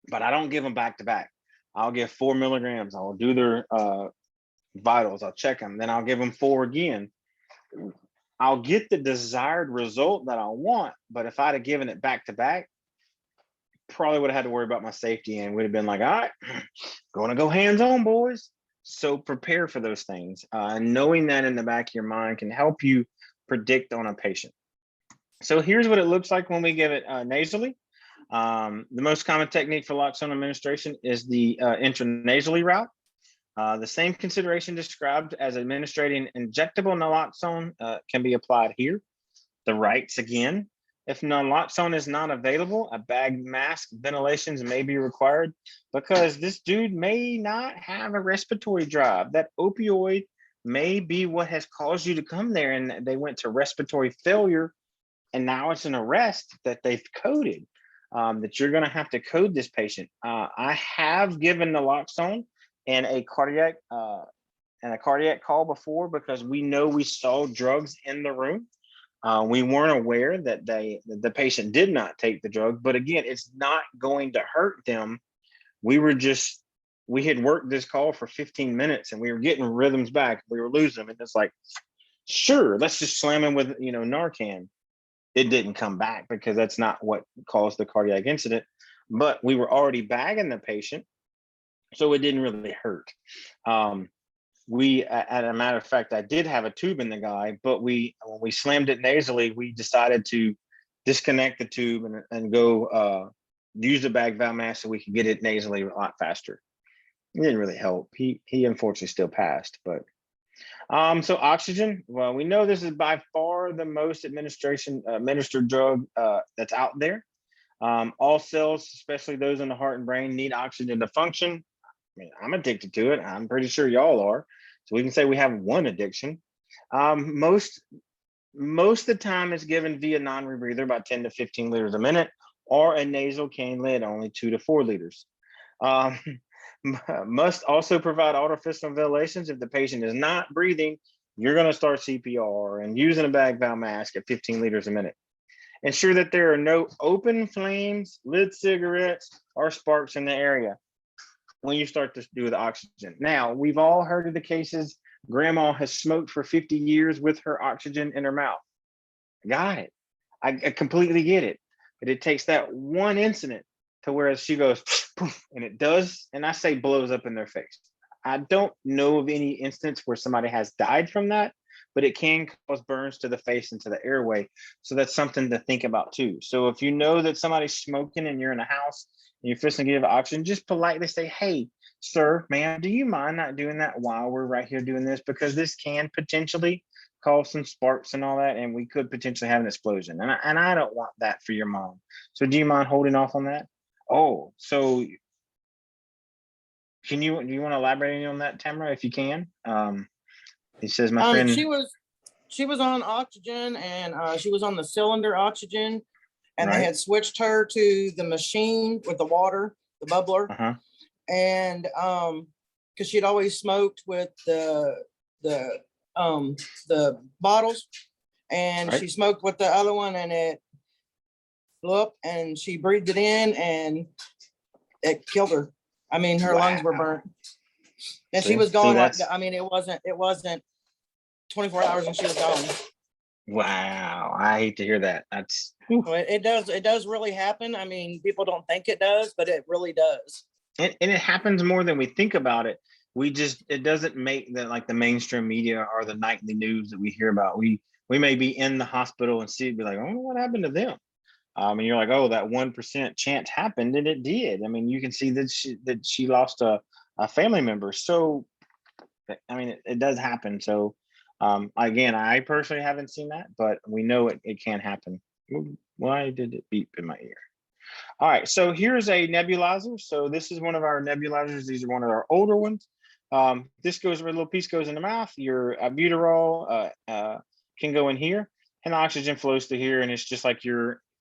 but I don't give them back to back. I'll give 4 milligrams. I'll do their vitals. I'll check them. Then I'll give them 4 again. I'll get the desired result that I want, but if I'd have given it back to back, probably would have had to worry about my safety and would have been like, all right, going to go hands on, boys. So prepare for those things. Knowing that in the back of your mind can help you predict on a patient. So here's what it looks like when we give it nasally. The most common technique for naloxone administration is the intranasally route. The same consideration described as administering injectable naloxone can be applied here. The rights again. If naloxone is not available, a bag mask ventilations may be required because this dude may not have a respiratory drive. That opioid may be what has caused you to come there, and they went to respiratory failure, and now it's an arrest that they've coded, that you're going to have to code this patient. I have given naloxone in a cardiac call before because we know we saw drugs in the room. We weren't aware that the patient did not take the drug, but again, it's not going to hurt them. We had worked this call for 15 minutes and we were getting rhythms back. We were losing them. And it's like, sure, let's just slam him with, Narcan. It didn't come back because that's not what caused the cardiac incident, but we were already bagging the patient. So it didn't really hurt. As a matter of fact, I did have a tube in the guy, but when we slammed it nasally, we decided to disconnect the tube and go use the bag valve mask so we could get it nasally a lot faster. It didn't really help. He unfortunately still passed, but so oxygen. Well, we know this is by far the most administered drug that's out there. All cells, especially those in the heart and brain, need oxygen to function. I mean, I'm addicted to it. I'm pretty sure y'all are. So we can say we have one addiction. Most of the time it's given via non-rebreather, about 10 to 15 liters a minute, or a nasal cane lid, only 2 to 4 liters. Must also provide artificial ventilations. If the patient is not breathing, you're going to start CPR and using a bag valve mask at 15 liters a minute. Ensure that there are no open flames, lit cigarettes, or sparks in the area when you start to do the oxygen. Now, we've all heard of the cases. Grandma has smoked for 50 years with her oxygen in her mouth. Got it. I completely get it. But it takes that one incident to where she goes, poof, and it does, and I say blows up in their face. I don't know of any instance where somebody has died from that, but it can cause burns to the face and to the airway. So that's something to think about too. So if you know that somebody's smoking and you're in a house and you're fixing to give oxygen, just politely say, hey, sir, ma'am, do you mind not doing that while we're right here doing this? Because this can potentially cause some sparks and all that, and we could potentially have an explosion. And I don't want that for your mom. So do you mind holding off on that? Oh, so do you want to elaborate on that, Tamara, if you can? He says, my friend. She was on oxygen, and she was on the cylinder oxygen, and right. They had switched her to the machine with the water, the bubbler. Uh-huh. And because she'd always smoked with the bottles, and right. She smoked with the other one, and it blew up, and she breathed it in, and it killed her. I mean, her lungs were burnt, and she was gone. It wasn't 24 hours, and she was gone. Wow, I hate to hear that. That's it does really happen. I mean, people don't think it does, but it really does. And it happens more than we think about it. It doesn't make the mainstream media or the nightly news that we hear about. We may be in the hospital and see it, be like, oh, what happened to them? And you're like, oh, that 1% chance happened, and it did. I mean, you can see that she lost a family member. So, I mean, it does happen. So, again, I personally haven't seen that, but we know it can happen. Why did it beep in my ear? All right, so here's a nebulizer. So this is one of our nebulizers. These are one of our older ones. This goes where a little piece goes in the mouth. Your Albuterol can go in here, and oxygen flows through here, and it's just like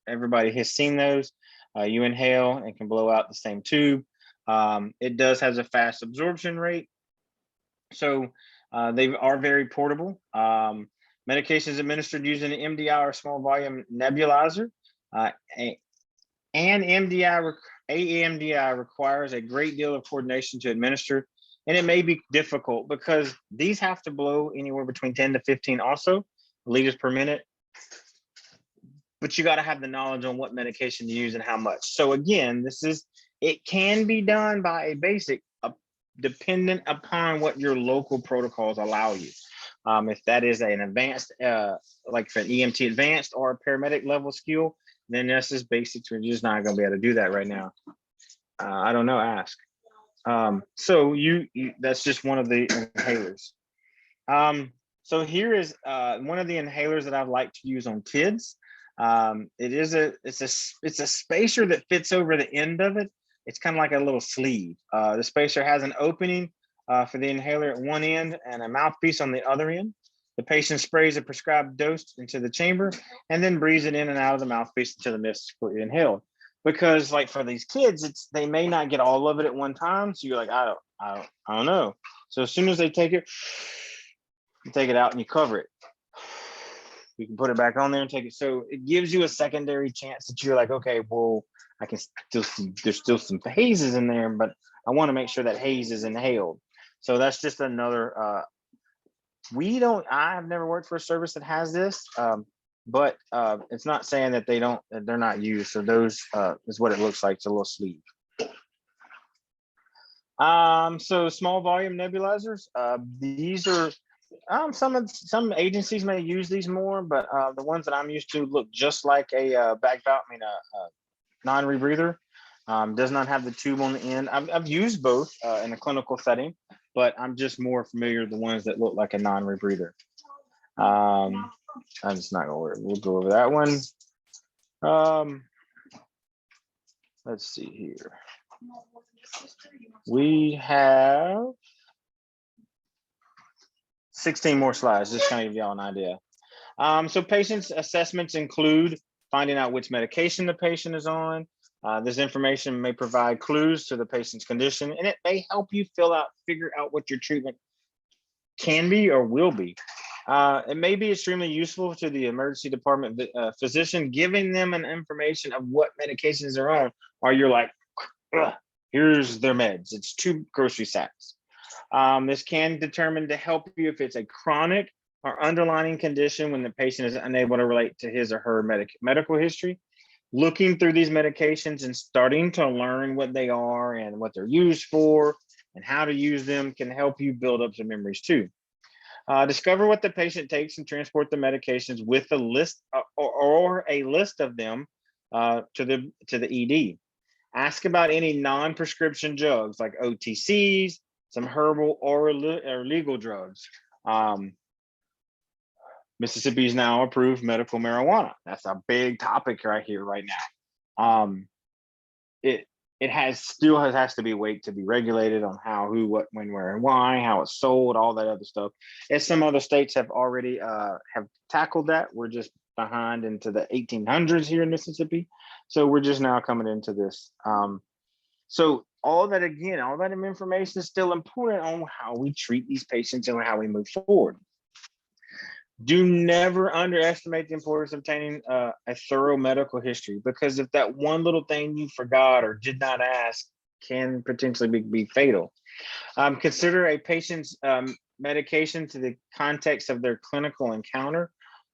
everybody has seen those. You inhale and can blow out the same tube. It has a fast absorption rate. So they are very portable. Medications administered using an MDI or small volume nebulizer. And AMDI requires a great deal of coordination to administer, and it may be difficult because these have to blow anywhere between 10 to 15 also liters per minute. But you got to have the knowledge on what medication to use and how much. So again, it can be done by a basic dependent upon what your local protocols allow you. If that is an advanced, like for an EMT advanced or a paramedic level skill, then that's just basics. We're just not going to be able to do that right now. I don't know, ask. So you that's just one of the inhalers. So here is one of the inhalers that I like to use on kids. It's a spacer that fits over the end of it. It's kind of like a little sleeve. The spacer has an opening for the inhaler at one end and a mouthpiece on the other end. The patient sprays a prescribed dose into the chamber and then breathes it in and out of the mouthpiece until the mist is completely inhaled. Because like for these kids, they may not get all of it at one time. So you're like, I don't know. So as soon as they take it, you take it out and you cover it. You can put it back on there and take it. So it gives you a secondary chance that you're like, okay, well, I can still see there's still some hazes in there, but I want to make sure that haze is inhaled. So that's just another, I've never worked for a service that has this, but it's not saying that they're not used. So those is what it looks like. It's a little sleeve. So small volume nebulizers, these are, some agencies may use these more, but the ones that I'm used to look just like a bag valve, a non-rebreather. Does not have the tube on the end. I've used both in a clinical setting, but I'm just more familiar with the ones that look like a non-rebreather. I'm just not gonna worry. We'll go over that one. Let's see here. We have 16 more slides, just kind of give y'all an idea. So patient's assessments include finding out which medication the patient is on. This information may provide clues to the patient's condition, and it may help you figure out what your treatment can be or will be. It may be extremely useful to the emergency department physician, giving them an information of what medications they're on, or you're like, here's their meds. It's 2 grocery sacks. This can determine to help you if it's a chronic or underlying condition when the patient is unable to relate to his or her medical history. Looking through these medications and starting to learn what they are and what they're used for and how to use them can help you build up some memories too. Discover what the patient takes and transport the medications with a list or a list of them to the ED. Ask about any non-prescription drugs like OTCs, some herbal or legal drugs. Mississippi is now approved medical marijuana. That's a big topic right here, right now. It has to be weight to be regulated on how, who, what, when, where, and why, how it's sold, all that other stuff. As some other states have already have tackled that, we're just behind into the 1800s here in Mississippi. So we're just now coming into this. So all that information is still important on how we treat these patients and how we move forward. Do never underestimate the importance of obtaining a thorough medical history, because if that one little thing you forgot or did not ask can potentially be fatal. Consider a patient's medication to the context of their clinical encounter.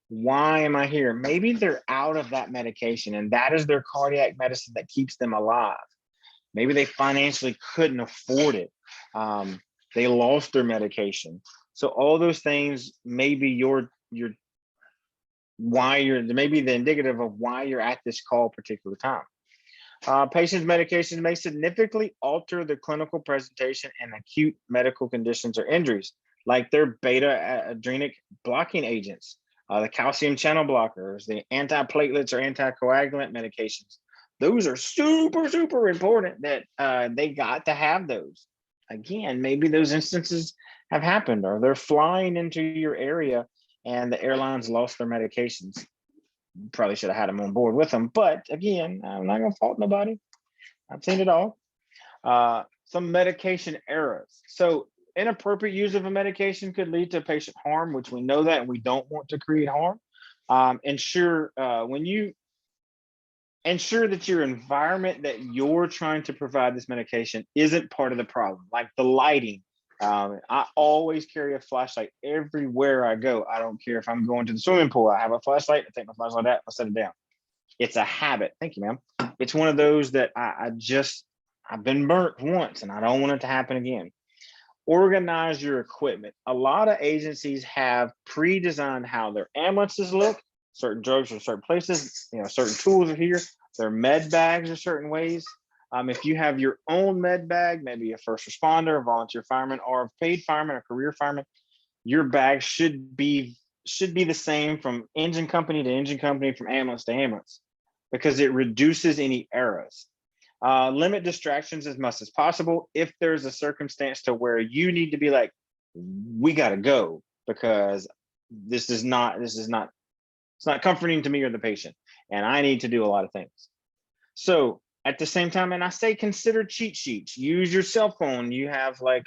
Why am I here? Maybe they're out of that medication and that is their cardiac medicine that keeps them alive. Maybe they financially couldn't afford it. They lost their medication. So all those things may be maybe the indicative of why you're at this call particular time. Patients' medications may significantly alter the clinical presentation and acute medical conditions or injuries, like their beta-adrenic blocking agents, the calcium channel blockers, the antiplatelets or anticoagulant medications. Those are super, super important that they got to have those. Again, maybe those instances have happened, or they're flying into your area and the airlines lost their medications. Probably should have had them on board with them. But again, I'm not going to fault nobody. I've seen it all. Some medication errors. So inappropriate use of a medication could lead to patient harm, which we know that, and we don't want to create harm. Ensure that your environment that you're trying to provide this medication isn't part of the problem, like the lighting. I always carry a flashlight everywhere I go. I don't care if I'm going to the swimming pool. I have a flashlight. I take my flashlight out. I set it down. It's a habit. Thank you, ma'am. It's one of those that I've been burnt once, and I don't want it to happen again. Organize your equipment. A lot of agencies have pre-designed how their ambulances look. Certain drugs are certain places, certain tools are here. Their med bags are certain ways. If you have your own med bag, maybe a first responder, a volunteer fireman, or a paid fireman, a career fireman, your bag should be the same from engine company to engine company, from ambulance to ambulance, because it reduces any errors. Limit distractions as much as possible. If there's a circumstance to where you need to be like, we got to go because it's not comforting to me or the patient, and I need to do a lot of things. So at the same time, and I say consider cheat sheets. Use your cell phone. You have like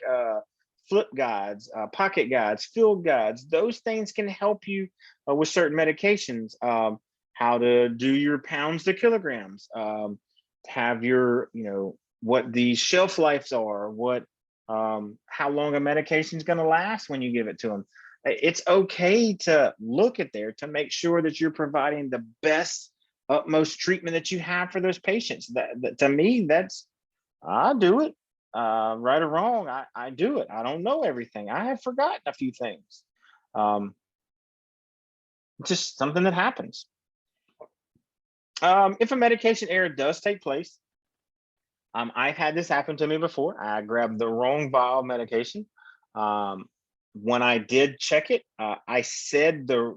flip guides, pocket guides, field guides. Those things can help you with certain medications. How to do your pounds to kilograms. Have your, what the shelf lives are, what how long a medication is going to last when you give it to them. It's okay to look at there to make sure that you're providing the best, utmost treatment that you have for those patients. That to me, I do it. Right or wrong, I do it. I don't know everything. I have forgotten a few things. Just something that happens. If a medication error does take place, I've had this happen to me before. I grabbed the wrong vial of medication. When I did check it, I said the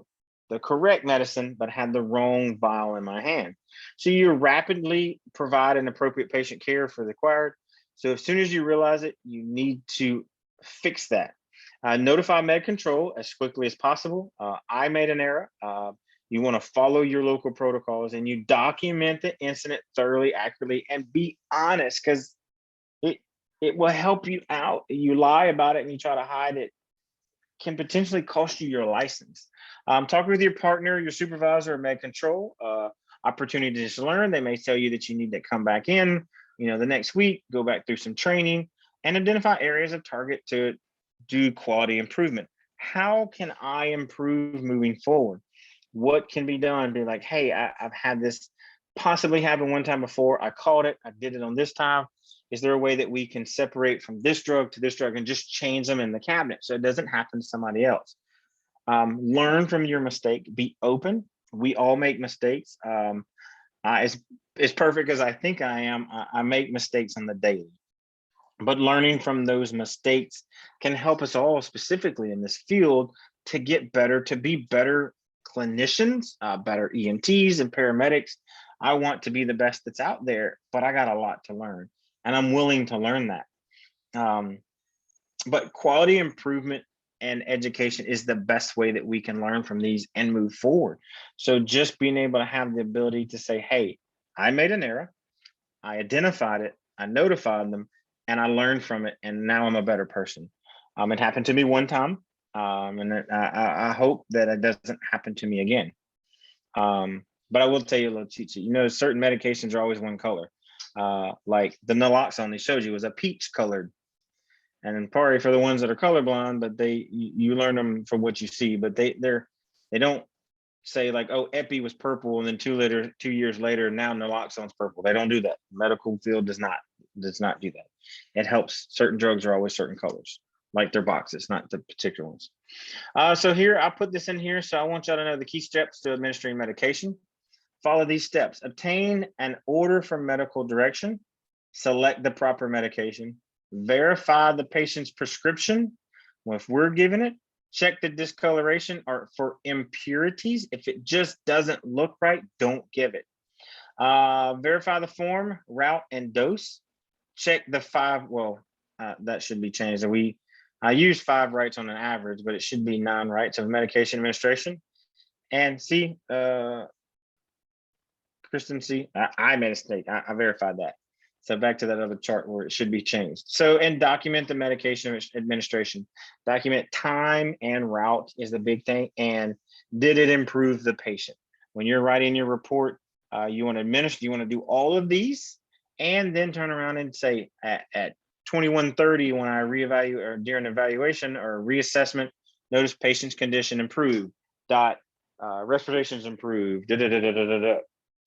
correct medicine, but had the wrong vial in my hand. So you rapidly provide an appropriate patient care for the required. So as soon as you realize it, you need to fix that. Notify med control as quickly as possible. I made an error. You want to follow your local protocols, and you document the incident thoroughly, accurately, and be honest, because it will help you out. You lie about it and you try to hide it, can potentially cost you your license. Talk with your partner, your supervisor, or med control. Opportunities to learn. They may tell you that you need to come back in, the next week, go back through some training, and identify areas of target to do quality improvement. How can I improve moving forward? What can be done? Be like, hey, I've had this possibly happen one time before. I caught it. I did it on this time. Is there a way that we can separate from this drug to this drug and just change them in the cabinet so it doesn't happen to somebody else? Learn from your mistake. Be open. We all make mistakes. As perfect as I think I am, I make mistakes on the daily. But learning from those mistakes can help us all, specifically in this field, to get better, to be better clinicians, better EMTs and paramedics. I want to be the best that's out there, but I got a lot to learn, and I'm willing to learn that. But quality improvement and education is the best way that we can learn from these and move forward. So just being able to have the ability to say, hey, I made an error, I identified it, I notified them, and I learned from it, and now I'm a better person. It happened to me one time, and I hope that it doesn't happen to me again. But I will tell you a little cheat sheet. Certain medications are always one color. Like the Naloxone they showed you was a peach colored. And then probably for the ones that are colorblind, but you learn them from what you see, but they don't say like, oh, Epi was purple, and then 2 years later, now Naloxone's purple. They don't do that. Medical field does not do that. It helps. Certain drugs are always certain colors, like their boxes, not the particular ones. So here, I put this in here. So I want y'all to know the key steps to administering medication. Follow these steps. Obtain an order from medical direction. Select the proper medication. Verify the patient's prescription. Well, if we're giving it, check the discoloration or for impurities. If it just doesn't look right, don't give it. Verify the form, route, and dose. Check the 5. Well, that should be changed. I use 5 rights on an average, but it should be 9 rights of medication administration. And see, Kristen, see, I made a mistake. I verified that. So back to that other chart where it should be changed. So, and document the medication administration. Document time and route is the big thing. And did it improve the patient? When you're writing your report, you want to administer, you want to do all of these, and then turn around and say at 2130, when I reevaluate or during evaluation or reassessment, notice patient's condition improved. Respiration's improved.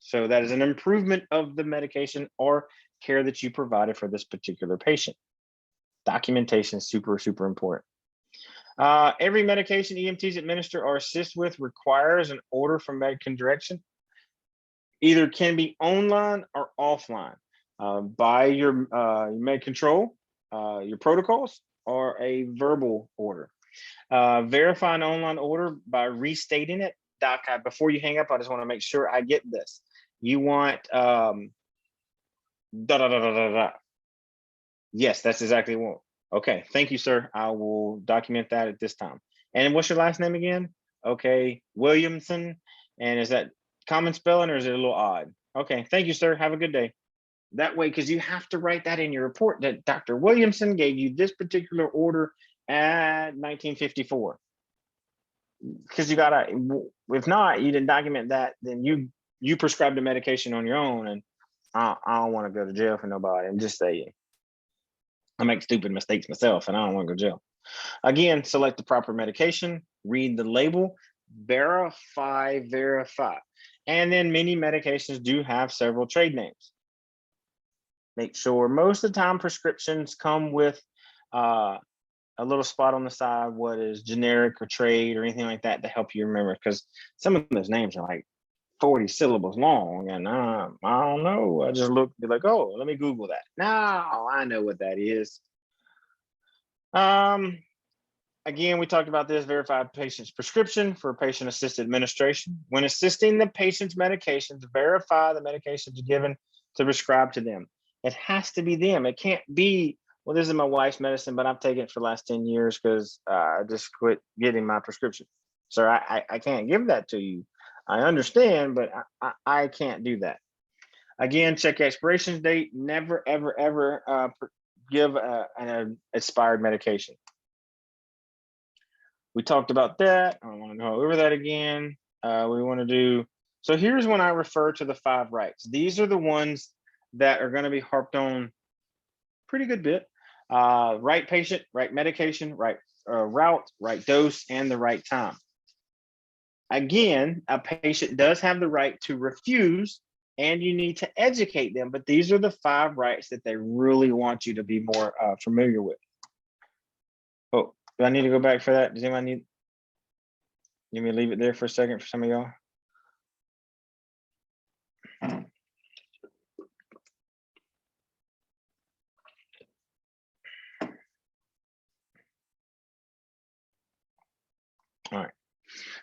So that is an improvement of the medication or care that you provided for this particular patient. Documentation is super, super important. Every medication EMTs administer or assist with requires an order from medical direction. Either can be online or offline by your med control, your protocols, or a verbal order. Verify an online order by restating it. Doc, before you hang up, I just want to make sure I get this. You want da da da da da da. Yes, that's exactly what. Okay, thank you, sir. I will document that at this time. And what's your last name again? Okay, Williamson. And is that common spelling or is it a little odd? Okay, thank you, sir. Have a good day. That way, because you have to write that in your report that Dr. Williamson gave you this particular order at 1954. Because you gotta, if not, you didn't document that, then you prescribed the medication on your own, and I don't want to go to jail for nobody. I'm just saying, I make stupid mistakes myself, and I don't want to go to jail. Again, select the proper medication, read the label, verify. And then many medications do have several trade names. Make sure most of the time prescriptions come with a little spot on the side, what is generic or trade or anything like that to help you remember, because some of those names are like 40 syllables long, and I don't know. I just be like, oh, let me Google that. Now I know what that is. Again, we talked about this, verify patient's prescription for patient-assisted administration. When assisting the patient's medications, verify the medications given to prescribe to them. It has to be them. It can't be, well, this is my wife's medicine, but I've taken it for the last 10 years because I just quit getting my prescription. Sir, I can't give that to you. I understand, but I can't do that. Again, check expiration date. Never, ever, ever give an expired medication. We talked about that. I don't want to go over that again. We want to do, so here's when I refer to the 5 rights. These are the ones that are going to be harped on pretty good bit. Right patient, right medication, right route, right dose, and the right time. Again, a patient does have the right to refuse, and you need to educate them, but these are the 5 rights that they really want you to be more familiar with. Oh, do I need to go back for that? Does anyone need me to leave it there for a second for some of y'all? All right.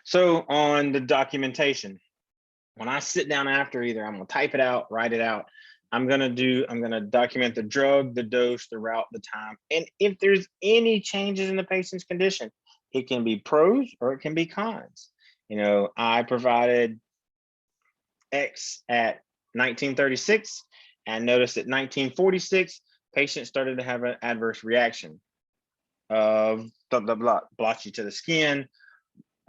So on the documentation, when I sit down after, either I'm gonna type it out, write it out, I'm gonna document the drug, the dose, the route, the time. And if there's any changes in the patient's condition, it can be pros or it can be cons. You know, I provided X at 1936 and noticed at 1946, patients started to have an adverse reaction of blah, blah, blah, blotchy to the skin,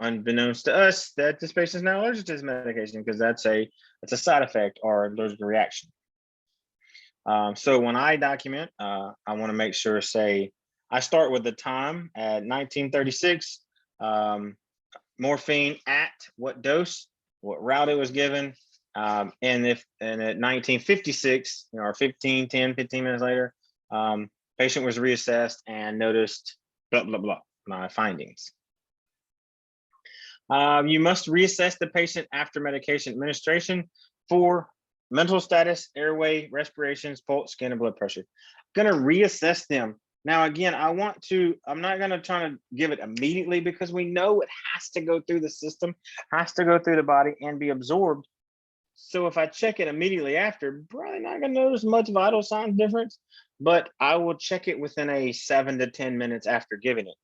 unbeknownst to us that this patient is now allergic to this medication because that's a side effect or allergic reaction. So when I document, I want to make sure, say, I start with the time at 1936, morphine at what dose, what route it was given, and at 1956, or 10, 15 minutes later, patient was reassessed and noticed blah, blah, blah, my findings. You must reassess the patient after medication administration for mental status, airway, respirations, pulse, skin, and blood pressure. Gonna reassess them. Now, again, I'm not gonna try to give it immediately because we know it has to go through the system, has to go through the body and be absorbed. So if I check it immediately after, probably not gonna notice much vital signs difference, but I will check it within a 7 to 10 minutes after giving it.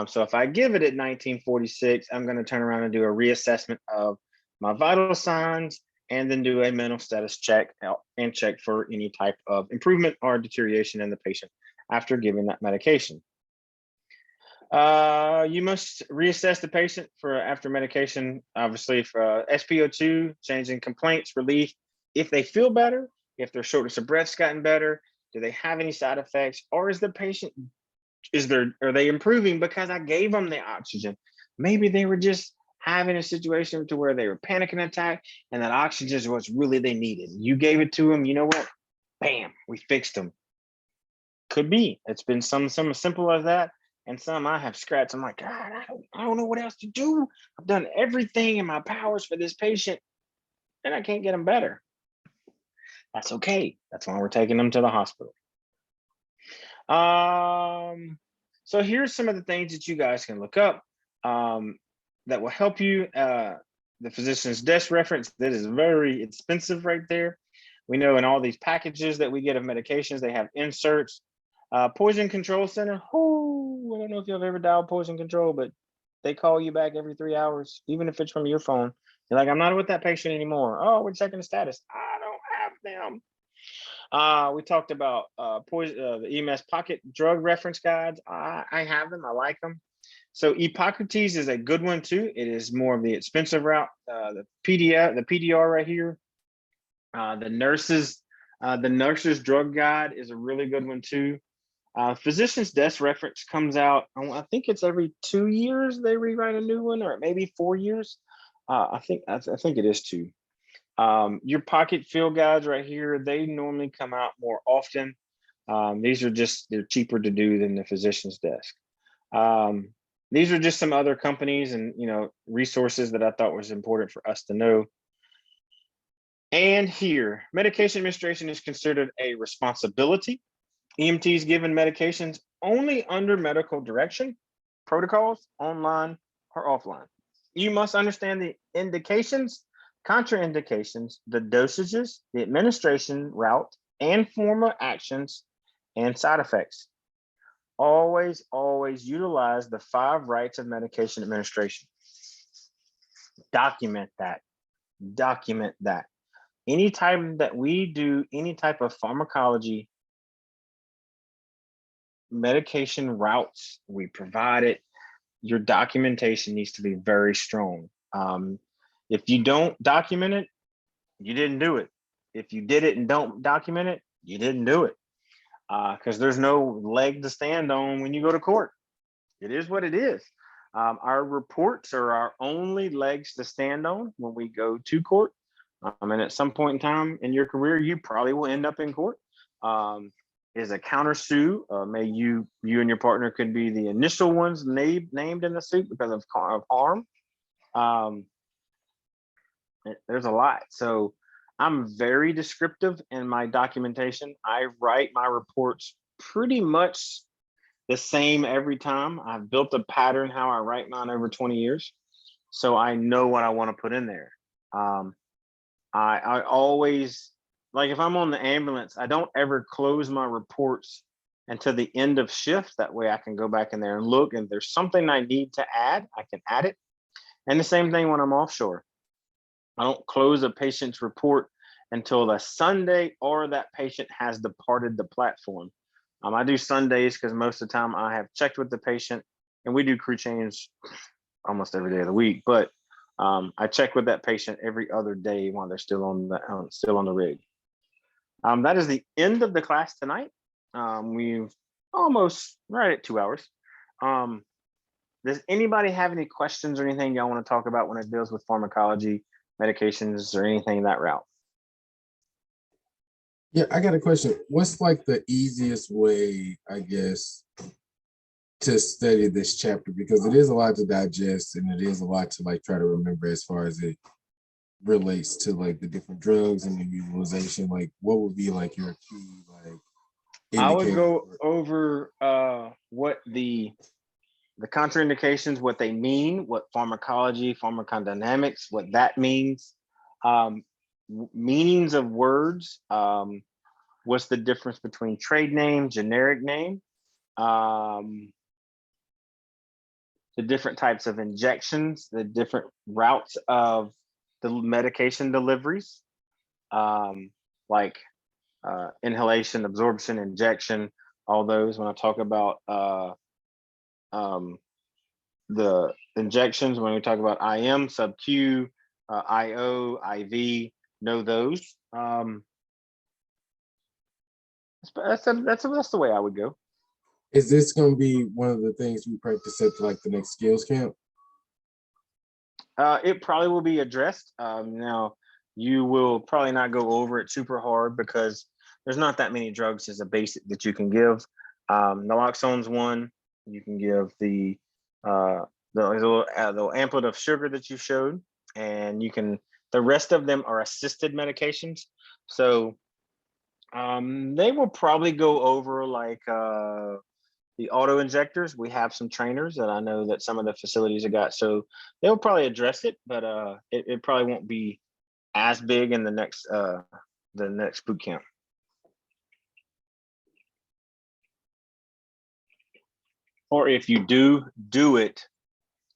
So if I give it at 1946, I'm going to turn around and do a reassessment of my vital signs and then do a mental status check and check for any type of improvement or deterioration in the patient after giving that medication. You must reassess the patient for after medication, obviously for SpO2, changing complaints, relief, if they feel better, if their shortness of breath's gotten better, do they have any side effects, or is the patient are they improving because I gave them the oxygen? Maybe they were just having a situation to where they were panicking attack and that oxygen is what's really they needed. You gave it to them, you know what? Bam, we fixed them. Could be. It's been some as simple as that, and some I have scratched. I'm like, God, I don't know what else to do. I've done everything in my powers for this patient, and I can't get them better. That's okay. That's why we're taking them to the hospital. So here's some of the things that you guys can look up that will help you. The physician's desk reference, that is very expensive right there. We know in all these packages that we get of medications, they have inserts. Poison Control Center. Oh, I don't know if you've ever dialed poison control, but they call you back every 3 hours, even if it's from your phone. You're like, I'm not with that patient anymore. Oh, we're checking the status. I don't have them. We talked about the EMS pocket drug reference guides. I have them. I like them. So Epocrates is a good one too. It is more of the expensive route. The PDR right here. The nurses drug guide is a really good one too. Physician's desk reference comes out. I think it's every 2 years they rewrite a new one, or maybe 4 years. I think it is 2. Your pocket field guides right here, they normally come out more often. These are they're cheaper to do than the physician's desk. These are just some other companies and resources that I thought was important for us to know. And here, medication administration is considered a responsibility. EMTs given medications only under medical direction, protocols, online or offline. You must understand the indications, contraindications, the dosages, the administration route, and form of actions and side effects. Always, always utilize the 5 rights of medication administration. Document that. Document that. Anytime that we do any type of pharmacology medication routes, we provide it. Your documentation needs to be very strong. If you don't document it, you didn't do it. If you did it and don't document it, you didn't do it. Because there's no leg to stand on when you go to court. It is what it is. Our reports are our only legs to stand on when we go to court. And at some point in time in your career, you probably will end up in court. Is a counter sue. May you and your partner could be the initial ones named in the suit because of harm. There's a lot. So I'm very descriptive in my documentation. I write my reports pretty much the same every time. I've built a pattern how I write mine over 20 years. So I know what I want to put in there. I always, like if I'm on the ambulance, I don't ever close my reports until the end of shift. That way I can go back in there and look, and if there's something I need to add, I can add it. And the same thing when I'm offshore. I don't close a patient's report until the Sunday or that patient has departed the platform. I do Sundays because most of the time I have checked with the patient, and we do crew change almost every day of the week, but I check with that patient every other day while they're still on the rig. That is the end of the class tonight. We've almost right at 2 hours. Does anybody have any questions or anything y'all want to talk about when it deals with pharmacology, medications, or anything in that route? Yeah, I got a question. What's like the easiest way, I guess, to study this chapter? Because it is a lot to digest and it is a lot to like try to remember as far as it relates to like the different drugs and the utilization. Like what would be like your key like I would go over what the contraindications, what they mean, what pharmacology, pharmacodynamics, what that means, meanings of words, what's the difference between trade name, generic name, the different types of injections, the different routes of the medication deliveries, like inhalation, absorption, injection, all those. When I talk about the injections, when we talk about IM, sub-Q, IO, IV, know those. That's the way I would go. Is this going to be one of the things we practice at like the next skills camp? It probably will be addressed. Now, you will probably not go over it super hard because there's not that many drugs as a basic that you can give. Naloxone's one. You can give the little amplet of sugar that you showed, and you can. The rest of them are assisted medications, so they will probably go over like the auto injectors. We have some trainers that I know that some of the facilities have got, so they'll probably address it, but it probably won't be as big in the next boot camp. Or if you do it,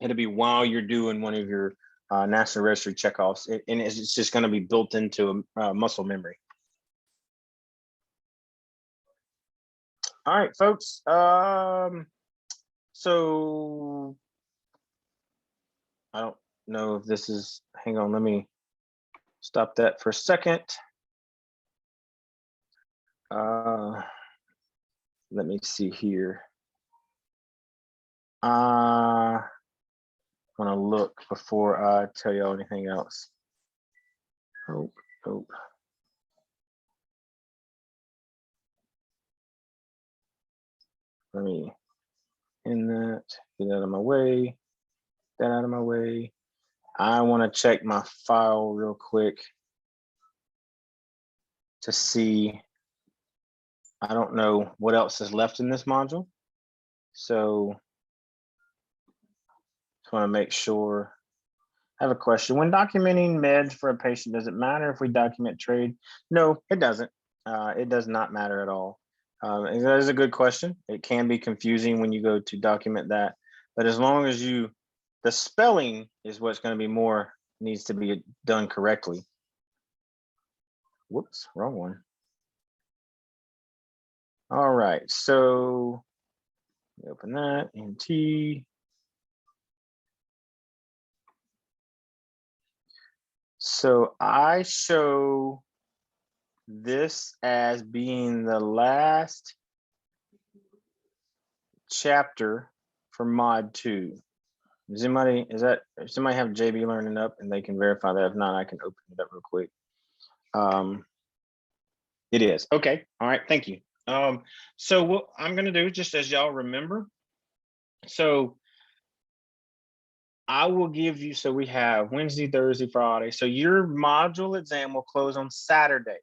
it'll be while you're doing one of your National Registry checkoffs, and it's just going to be built into a muscle memory. All right, folks. So I don't know if this is, hang on, let me stop that for a second. Let me see here. I want to look before I tell y'all anything else. Oh. Let me end that, get out of my way, that out of my way. I want to check my file real quick to see, I don't know what else is left in this module. So just want to make sure. I have a question. When documenting meds for a patient, does it matter if we document trade? No, it doesn't. It does not matter at all. That is a good question. It can be confusing when you go to document that, but as long as the spelling is what's going to be needs to be done correctly. Whoops, wrong one. All right, so open that, EMT. So I show this as being the last chapter for mod 2. Does somebody have JB Learning up and they can verify that? If not, I can open it up real quick. It is. Okay. All right. Thank you. So what I'm going to do, just as y'all remember, so I will give you, so we have Wednesday, Thursday, Friday. So your module exam will close on Saturday.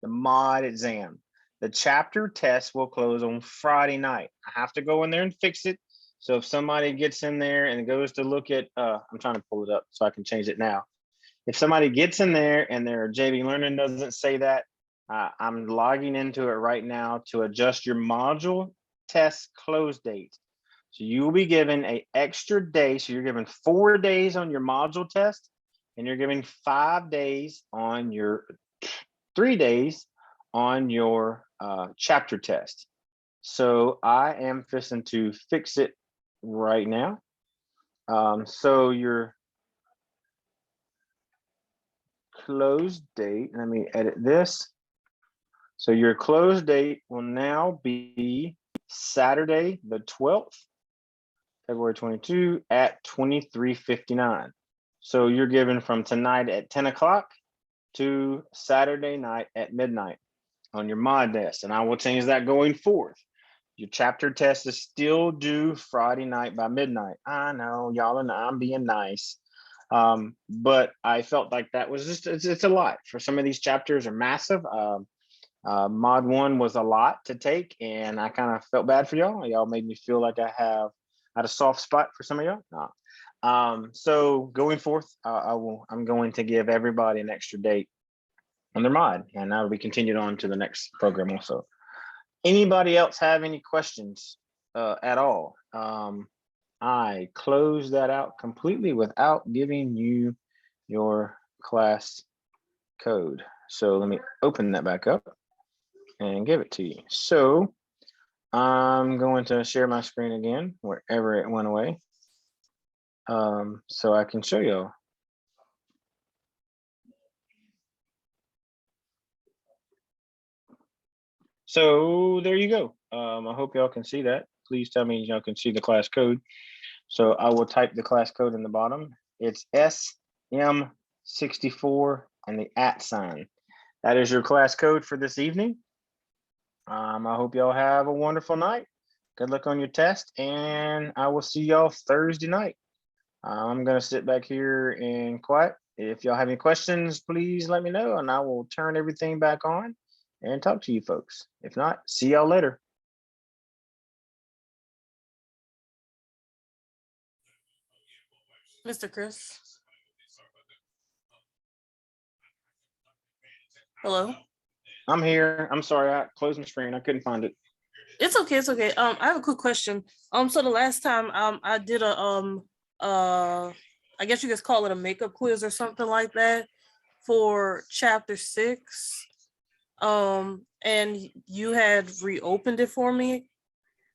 The mod exam. The chapter test will close on Friday night. I have to go in there and fix it. So if somebody gets in there and goes to look at, I'm trying to pull it up so I can change it now. If somebody gets in there and their JV Learning doesn't say that, I'm logging into it right now to adjust your module test close date. So you will be given an extra day. So you're given 4 days on your module test, and you're giving 5 days on your 3 days on your chapter test. So I am fixing to fix it right now. So your close date, let me edit this. So your close date will now be Saturday, the 12th, February 22 at 23:59. So you're given from tonight at 10 o'clock to Saturday night at midnight on your mod test. And I will change that going forth. Your chapter test is still due Friday night by midnight. I know y'all and I'm being nice. But I felt like that was just, it's a lot. For some of these chapters are massive. Mod 1 was a lot to take, and I kind of felt bad for y'all. Y'all made me feel like I had a soft spot for some of y'all. No. So going forth, I'm going to give everybody an extra date on their mod, and that'll be continued on to the next program also. Anybody else have any questions at all? I closed that out completely without giving you your class code. So let me open that back up and give it to you. So I'm going to share my screen again, wherever it went away, so I can show y'all. So there you go. I hope y'all can see that. Please tell me y'all can see the class code. So I will type the class code in the bottom. It's SM64 and the @ sign. That is your class code for this evening. I hope y'all have a wonderful night. Good luck on your test, and I will see y'all Thursday night. I'm gonna sit back here and quiet. If y'all have any questions, please let me know, and I will turn everything back on and talk to you folks. If not, see y'all later. Mr. Chris. Hello. I'm here. I'm sorry, I closed my screen. I couldn't find it. It's okay. It's okay. I have a quick question. So the last time I did a I guess you guys call it a makeup quiz or something like that for chapter 6. And you had reopened it for me,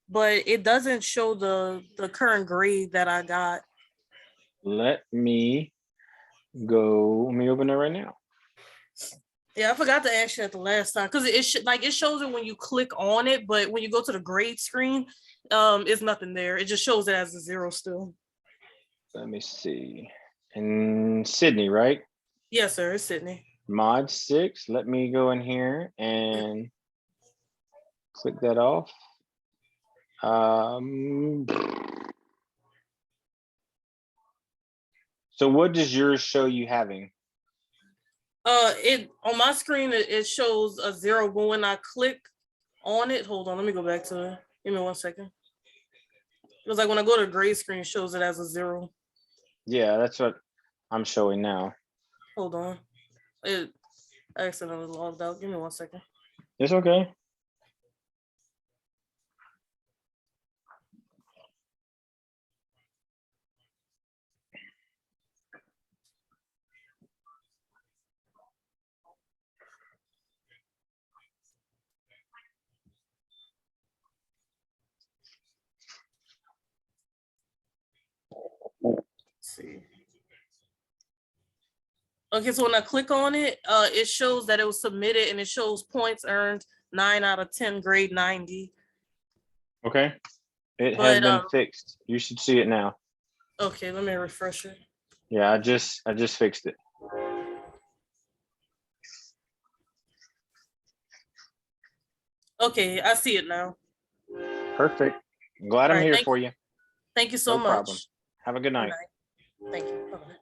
but it doesn't show the current grade that I got. Let me open it right now. Yeah, I forgot to ask you at the last time because it shows it when you click on it, but when you go to the grade screen, it's nothing there. It just shows it as a 0 still. Let me see. In Sydney, right? Yes, sir. It's Sydney. Mod 6. Let me go in here and click that off. So what does yours show you having? It on my screen it shows a 0, but when I click on it, hold on, let me go back to it. Give me 1 second. It was like when I go to the grade screen, it shows it as a 0. Yeah, that's what I'm showing now. Hold on. I accidentally logged out. Give me 1 second. It's okay. Let's see. Okay, so when I click on it, it shows that it was submitted and it shows points earned 9 out of 10, grade 90. Okay. It has been fixed. You should see it now. Okay, let me refresh it. Yeah, I just fixed it. Okay, I see it now. Perfect. I'm glad I'm here for you. Thank you so much. No problem. Have a good night. Thank you. Bye-bye.